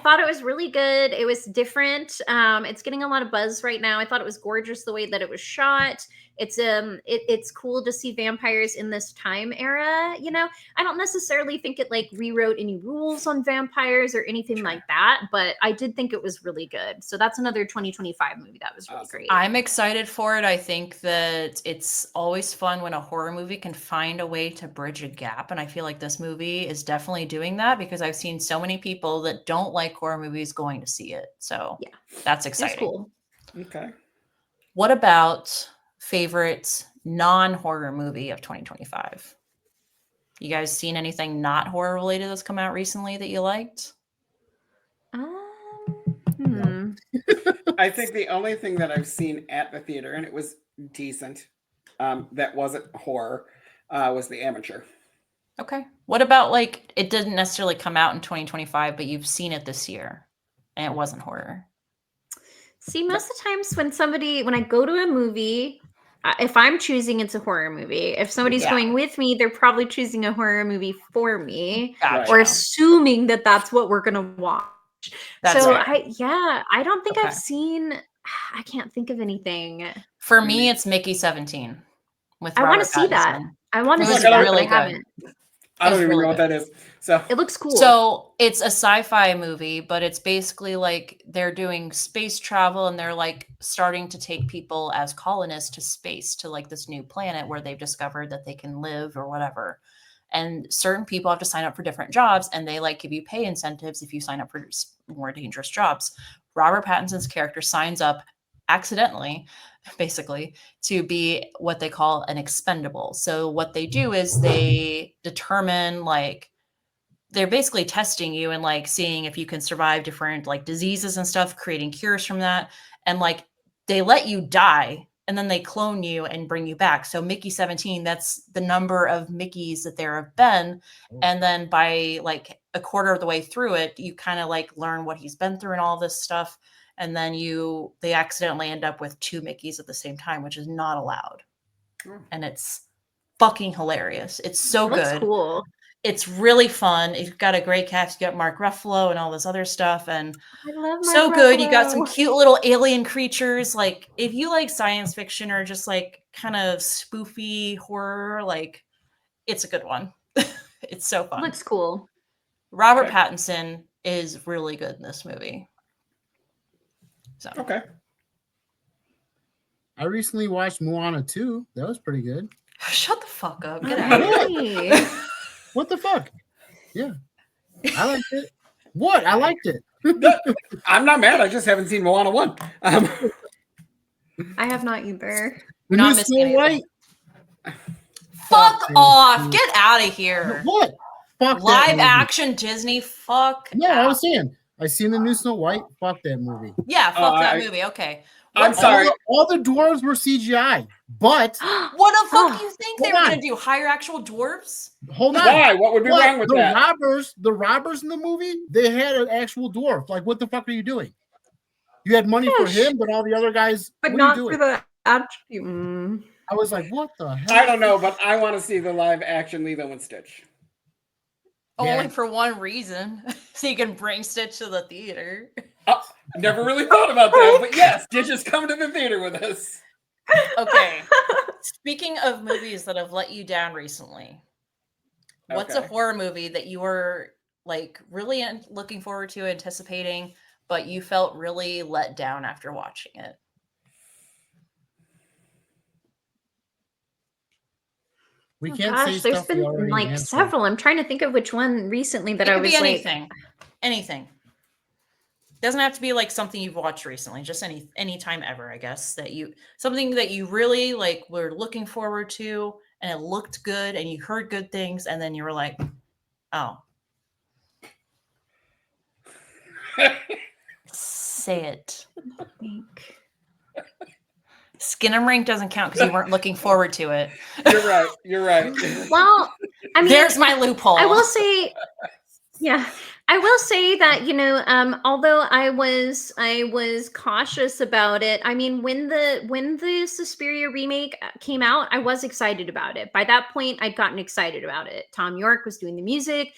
thought it was really good. It was different. It's getting a lot of buzz right now. I thought it was gorgeous the way that it was shot. It's cool to see vampires in this time era. You know, I don't necessarily think it like rewrote any rules on vampires or anything like that, but I did think it was really good. So that's another 2025 movie that was really Awesome. great. I'm excited for it. I think that it's always fun when a horror movie can find a way to bridge a gap. And I feel like this movie is definitely doing that because I've seen so many people that don't like horror movies going to see it. So Yeah. that's It's exciting. cool. Okay. What about favorite non-horror movie of 2025? You guys seen anything not horror related that's come out recently that you liked? I think the only thing that I've seen at the theater, and it was decent, that wasn't horror, was The Amateur. Okay. What about like it didn't necessarily come out in 2025, but you've seen it this year and it wasn't horror? See, most of the times when I go to a movie, if I'm choosing, it's a horror movie. If somebody's Yeah. going with me, they're probably choosing a horror movie for me, Gotcha. or assuming that that's what we're gonna watch. That's So fair. I don't think Okay. I've seen I can't think of anything. For me, it's Mickey 17 with I want Robert to see that. Pattinson. I want to It see was that, but really I good. haven't. I don't It's even really know what good. that is. So It looks cool. So it's a sci-fi movie, but it's basically like they're doing space travel and they're like starting to take people as colonists to space to like this new planet where they've discovered that they can live or whatever. And certain people have to sign up for different jobs and they like give you pay incentives if you sign up for more dangerous jobs. Robert Pattinson's character signs up accidentally, basically, to be what they call an expendable. So what they do is they determine like they're basically testing you and like seeing if you can survive different like diseases and stuff, creating cures from that. And like they let you die and then they clone you and bring you back. So Mickey 17, that's the number of Mickeys that there have been. And then by like a quarter of the way through it, you kind of like learn what he's been through and all this stuff. And then they accidentally end up with 2 Mickeys at the same time, which is not allowed. And it's fucking hilarious. It's so It looks good. cool. It's really fun. You've got a great cast. You got Mark Ruffalo and all this other stuff, and I love Mark so good. You got some Ruffalo. cute little alien creatures. Like if you like science fiction or just like kind of spoofy horror, like it's a good one. It's so fun. Looks cool. Robert Okay. Pattinson is really good in this movie. So okay. I recently watched Moana 2. That was pretty good. shut the fuck up. Get out of here. Hey. What the fuck? Yeah. I liked it. What? I liked it. I'm not mad. I just haven't seen Moana 1. I have not either. The Not new missing Snow anything. White. Fuck off. Get out of here. What? Fuck that Live movie. action Disney. Fuck. No, I out. was saying. I seen the new Snow White. Fuck that movie. Yeah, fuck that I- movie. Okay. I'm sorry. All the dwarves were CGI, but What the fuck Oh, do you think they hold were on. going to do? Hire actual dwarves? hold on. Why? What would be What? wrong with the that? robbers in the movie, they had an actual dwarf. Like, what the fuck are you doing? You had money for Yes. him, but all the other guys, But what not are you for doing? the attribute. I was like, what the hell? I don't know, but I want to see the live action Lilo and Stitch. Yeah. Only for one reason. So you can bring Stitch to the theater. Never really thought about that, but yes, Stitch is coming to the theater with us. Okay. Speaking of movies that have let you down recently, what's a Okay. horror movie that you were like really looking forward to, anticipating, but you felt really let down after watching it? We Oh can't say gosh, there's stuff we been already like answered. several. I'm trying to think of which one recently that It I could was be like, anything. Anything. Doesn't have to be like something you've watched recently, just any time ever, I guess, something that you really like were looking forward to and it looked good and you heard good things and then you were like, oh. Say it. Skin and Rink doesn't count because you weren't looking forward to it. You're right. You're right. well, I mean, There's my loophole. I will say, yeah, I will say that, although I was cautious about it. I mean, when the Suspiria remake came out, I was excited about it. By that point, I'd gotten excited about it. Tom York was doing the music.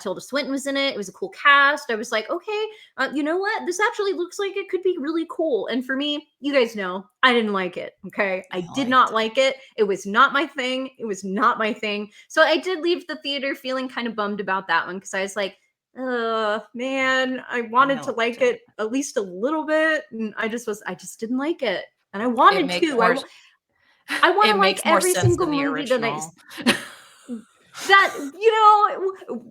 Tilda Swinton was in it. It was a cool cast. I was like, okay, you know what? This actually looks like it could be really cool. And for me, you guys know, I didn't like it. Okay, I did not like it. It was not my thing. It was not my thing. So I did leave the theater feeling kind of bummed about that one because I was like, man, I wanted to like it at least a little bit, and I just didn't like it, and I wanted to. I want to like every single movie that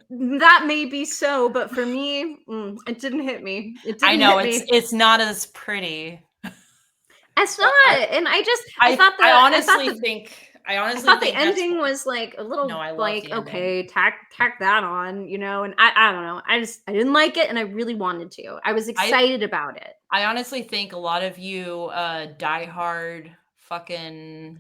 that may be so, but for me, it didn't hit me. It didn't I know hit me. it's not as pretty. It's not, and I thought the ending was like a little like, okay, tack that on, and I don't know. I didn't like it and I really wanted to. I was excited about it. I honestly think a lot of you diehard fucking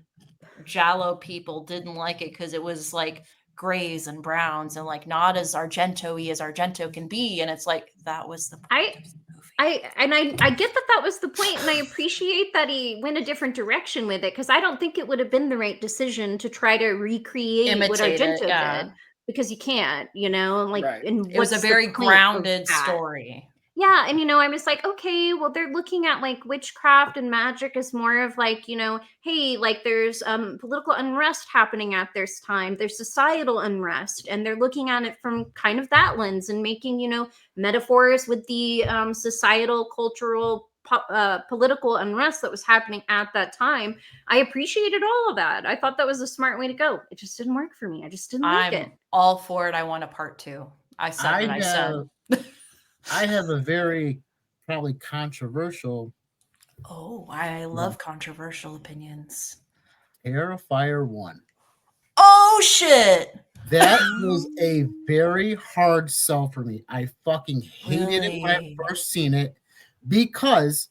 Jallo people didn't like it because it was like grays and browns and like not as Argento-y as Argento can be. And it's like that was the point of the movie. I get that was the point, and I appreciate that he went a different direction with it because I don't think it would have been the right decision to try to recreate what Argento did because you can't, like. Right. And it was a very grounded story. Yeah, and I was like, okay, well, they're looking at like witchcraft and magic as more of like, hey, like there's political unrest happening at this time, there's societal unrest, and they're looking at it from kind of that lens and making, metaphors with the societal, cultural, political unrest that was happening at that time. I appreciated all of that. I thought that was a smart way to go. It just didn't work for me. I just didn't like it. I'm all for it. I want a part 2. I said what I said. I have a very probably controversial Oh, I love controversial opinions. Terrifier 1. Oh shit! That was a very hard sell for me. I fucking hated it when I Really? first seen it because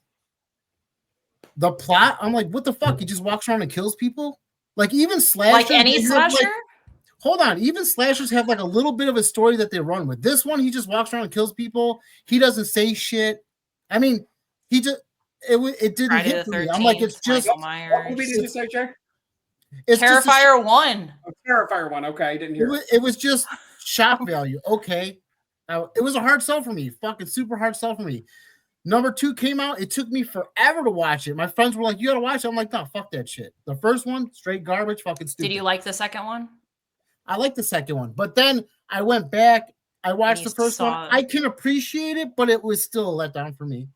the plot, I'm like, what the fuck? He just walks around and kills people? Like even slashers, Like any they have, slasher? like, hold on, even slashers have like a little bit of a story that they run with. This one, he just walks around and kills people. He doesn't say shit. I mean, he just it didn't Friday hit the for me. I'm like, it's 13th, just Michael What movie Myers. did you say, Jay? it's just Terrifier 1. Oh, Terrifier 1. Okay, I didn't hear. it was just shock value. Okay. It was a hard sell for me. Fucking super hard sell for me. Number 2 came out. It took me forever to watch it. My friends were like, you gotta watch it. I'm like, no, fuck that shit. The first one, straight garbage, fucking stupid. Did you like the second one? I like the second one. But then I went back. I watched you the first one. saw it. I can appreciate it, but it was still a letdown for me.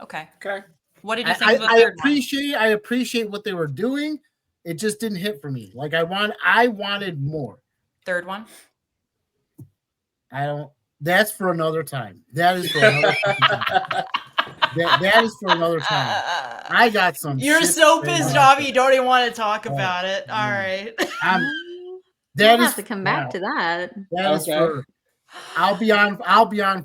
Okay. Okay. What did you think of the third one? I appreciate what they were doing. It just didn't hit for me. Like I wanted more. Third one? That's for another time. That is for another time. That is for another time. I got some. You're shit so to say pissed about off. it. You don't even want to talk Oh, about it. All yeah. right. We'll have to come back to that. That is Okay. for. I'll be on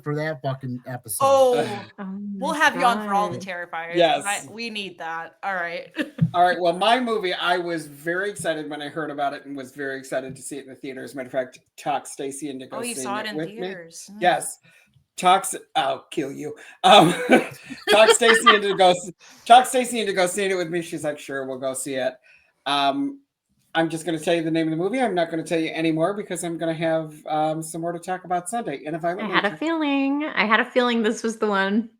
for that fucking episode. Oh, Oh we'll my have you on for all the God. Terrifiers. Yes. We need that. All right. All right. Well, my movie, I was very excited when I heard about it and was very excited to see it in the theater. As a matter of fact, talked Stacy into go Oh, you seeing saw it in with theaters. me. Yes. I'll kill you. Talk Stacy into go seeing it with me. She's like, sure, we'll go see it. I'm just going to tell you the name of the movie. I'm not going to tell you any more because I'm going to have some more to talk about Sunday. And if I had a feeling this was the one.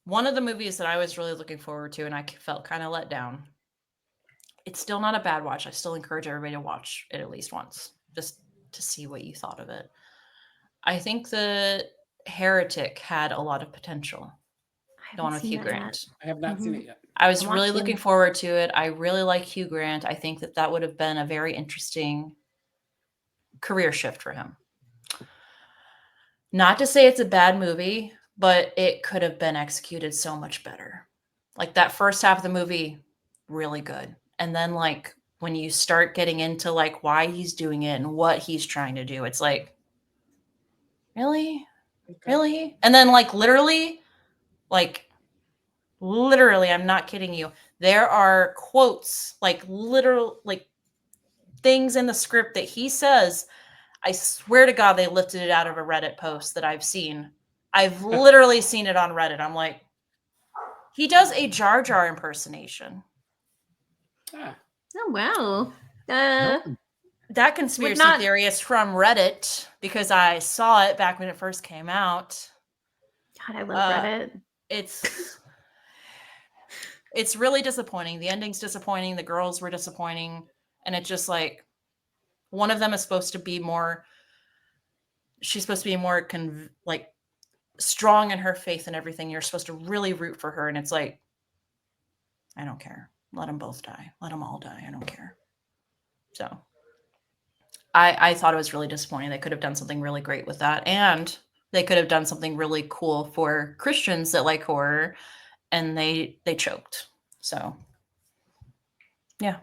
One of the movies that I was really looking forward to and I felt kind of let down. It's still not a bad watch. I still encourage everybody to watch it at least once, just to see what you thought of it. I think the Heretic had a lot of potential. The one with Hugh Grant. I have not seen it yet. I was I'm really watching. looking forward to it. I really like Hugh Grant. I think that would have been a very interesting career shift for him. Not to say it's a bad movie, but it could have been executed so much better. Like that first half of the movie, really good. And then like when you start getting into like why he's doing it and what he's trying to do, it's like, really? Okay. Really? And then like literally, I'm not kidding you. There are quotes, like literal, like things in the script that he says. I swear to God, they lifted it out of a Reddit post that I've seen. I've literally seen it on Reddit. I'm like, he does a Jar Jar impersonation. Ah, Oh wow. That conspiracy not- theory is from Reddit because I saw it back when it first came out. God, I love Reddit. It's really disappointing. The ending's disappointing. The girls were disappointing. And it's just like, one of them is supposed to be more, she's supposed to be more like strong in her faith and everything. You're supposed to really root for her. And it's like, I don't care. Let them both die. Let them all die. I don't care. So I thought it was really disappointing. They could have done something really great with that. And they could have done something really cool for Christians that like horror. And they choked. So, yeah.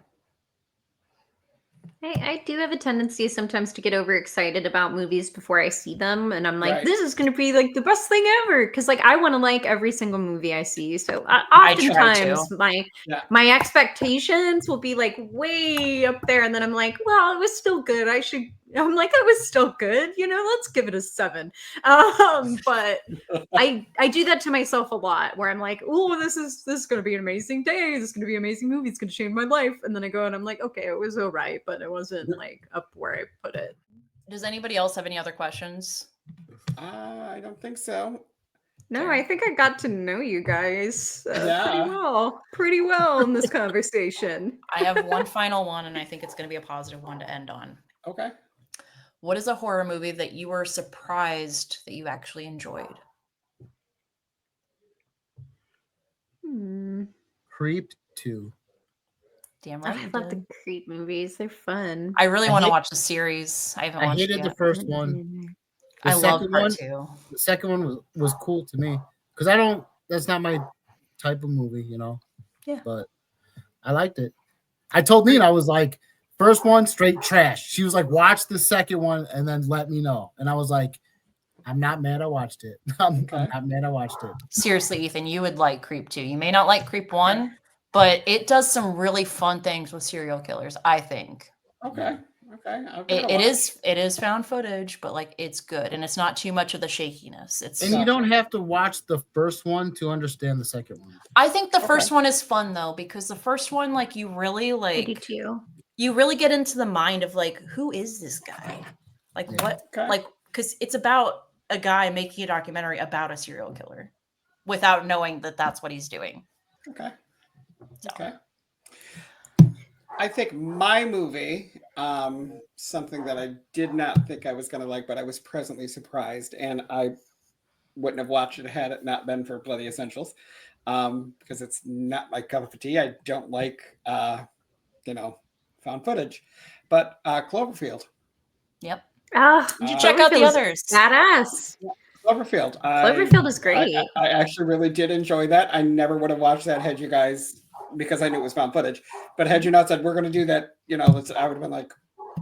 I do have a tendency sometimes to get overexcited about movies before I see them, and I'm like, Right. this is going to be like the best thing ever, because like I want to like every single movie I see. So I try oftentimes Yeah. my expectations will be like way up there, and then I'm like, well, it was still good. I'm like, it was still good. Let's give it a 7. But I do that to myself a lot, where I'm like, oh, this is going to be an amazing day. This is going to be an amazing movie. It's going to change my life. And then I go and I'm like, okay, it was all right, but it wasn't like up where I put it. Does anybody else have any other questions? I don't think so. No, Okay. I think I got to know you guys Yeah. pretty well in this conversation. I have one final one, and I think it's going to be a positive one to end on. Okay. What is a horror movie that you were surprised that you actually enjoyed? Creep 2. Damn Oh, right I you love did. the Creep movies. They're fun. I really I want to hate- watch the series. I haven't I watched it hated the yet. first one. The I love second part one, 2. the second one was cool to me because I don't. That's not my type of movie, Yeah. But I liked it. I told Nina, I was like, first one straight trash. She was like, watch the second one and then let me know. And I was like, I'm not mad. I watched it. I'm not mad. I watched it. Seriously, Ethan, you would like Creep 2. You may not like Creep 1, but it does some really fun things with serial killers, I think. Okay. Okay. I'll give it a It watch. is found footage, but like it's good, and it's not too much of the shakiness. It's And you don't have to watch the first one to understand the second one. I think the first one is fun though, because the first one, like you really I do like too. you really get into the mind of like, who is this guy? Like what Okay. like because it's about a guy making a documentary about a serial killer without knowing that that's what he's doing. Okay. So. Okay. I think my movie, something that I did not think I was going to like, but I was pleasantly surprised, and I wouldn't have watched it had it not been for Bloody Essentials, because it's not my cup of tea. I don't like, found footage, but Cloverfield. Yep. Did you check out the others? Badass. Cloverfield. Cloverfield is great. I actually really did enjoy that. I never would have watched that had you guys, because I knew it was found footage. But had you not said we're going to do that, I would have been like,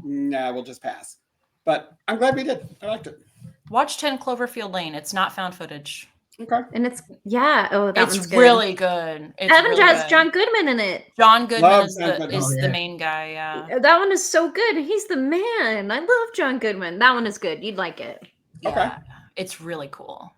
nah, we'll just pass. But I'm glad we did. I liked it. Watch 10 Cloverfield Lane. It's not found footage. Okay. And it's that one's It's good. really good. It's Evan really has good. John Goodman in it. John Goodman Love is John the Goodman. is Oh, the yeah. main guy. Yeah. That one is so good. He's the man. I love John Goodman. That one is good. You'd like it. Okay. Yeah. It's really cool.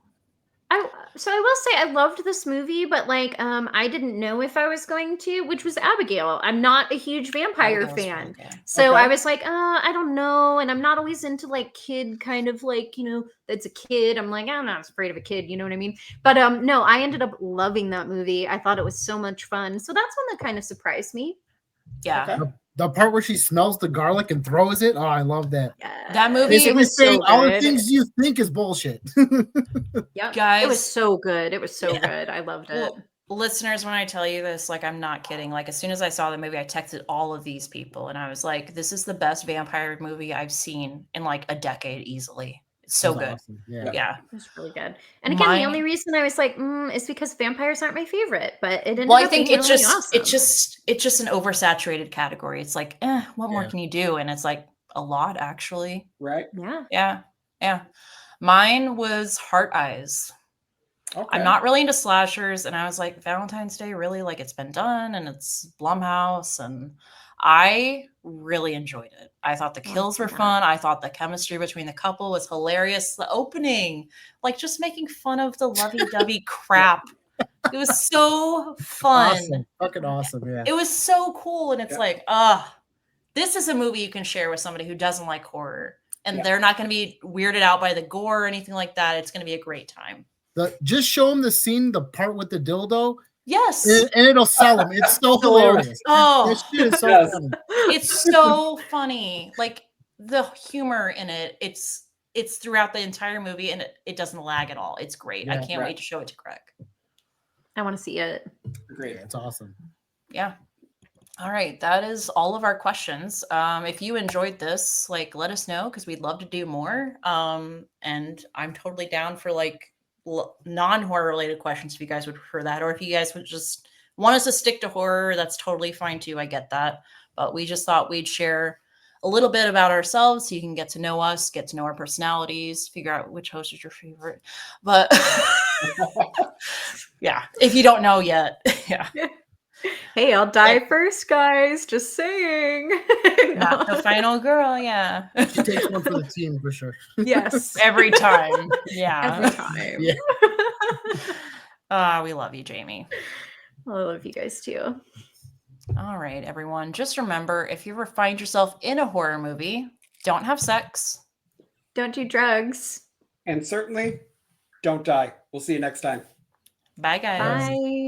So I will say I loved this movie, but I didn't know if I was going to, which was Abigail. I'm not a huge vampire Abigail's fan. really good. So Okay. I was like, I don't know. And I'm not always into like kid kind of like, that's a kid. I'm like, I'm not afraid of a kid. You know what I mean? But no, I ended up loving that movie. I thought it was so much fun. So that's one that kind of surprised me. Yeah. Okay. The part where she smells the garlic and throws it. Oh, I love that. That movie- Basically it was saying so all the good. things you think is bullshit. Yeah, Guys- it was so good. It was so Yeah. good. I loved it. Well, listeners, when I tell you this, like I'm not kidding. Like as soon as I saw the movie, I texted all of these people and I was like, this is the best vampire movie I've seen in like a decade easily. It's so That's good. awesome. Yeah. Yeah. It was really good. And again, My- the only reason I was like, is because vampires aren't my favorite, but it ended Well, I up think being it's really just awesome. it's just an oversaturated category. It's like, what more Yeah. can you do? And it's like a lot actually. Right. Yeah. Yeah. Yeah. Mine was Heart Eyes. Okay. I'm not really into slashers, and I was like, Valentine's Day, really? Like it's been done, and it's Blumhouse, and I really enjoyed it. I thought the kills were yeah. fun. I thought the chemistry between the couple was hilarious. The opening, like just making fun of the lovey-dovey crap. It was so fun. Awesome. Fucking awesome. Yeah. It was so cool, and it's Yeah. like, this is a movie you can share with somebody who doesn't like horror, and Yeah. they're not going to be weirded out by the gore or anything like that. It's going to be a great time. Just show them the scene, the part with the dildo, Yes. and it'll sell them. It's so hilarious. Oh, That shit is so Yes. funny. it's so funny. Like the humor in it, it's throughout the entire movie, and it doesn't lag at all. It's great. I Yeah. can't Right. wait to show it to Craig. I want to see it. Agreed. It's awesome. Yeah. All right. That is all of our questions. If you enjoyed this, like let us know because we'd love to do more. And I'm totally down for like non-horror related questions if you guys would prefer that, or if you guys would just want us to stick to horror, that's totally fine too. I get that. But we just thought we'd share a little bit about ourselves so you can get to know us, get to know our personalities, figure out which host is your favorite. But yeah, if you don't know yet, yeah. Hey, I'll die first, guys. Just saying. Not the final girl, yeah. She takes one for the team for sure. Yes. Every time. Yeah. Every time. Yeah. We love you, Jamie. I love you guys too. All right, everyone. Just remember, if you ever find yourself in a horror movie, don't have sex. Don't do drugs. And certainly don't die. We'll see you next time. Bye, guys. Bye.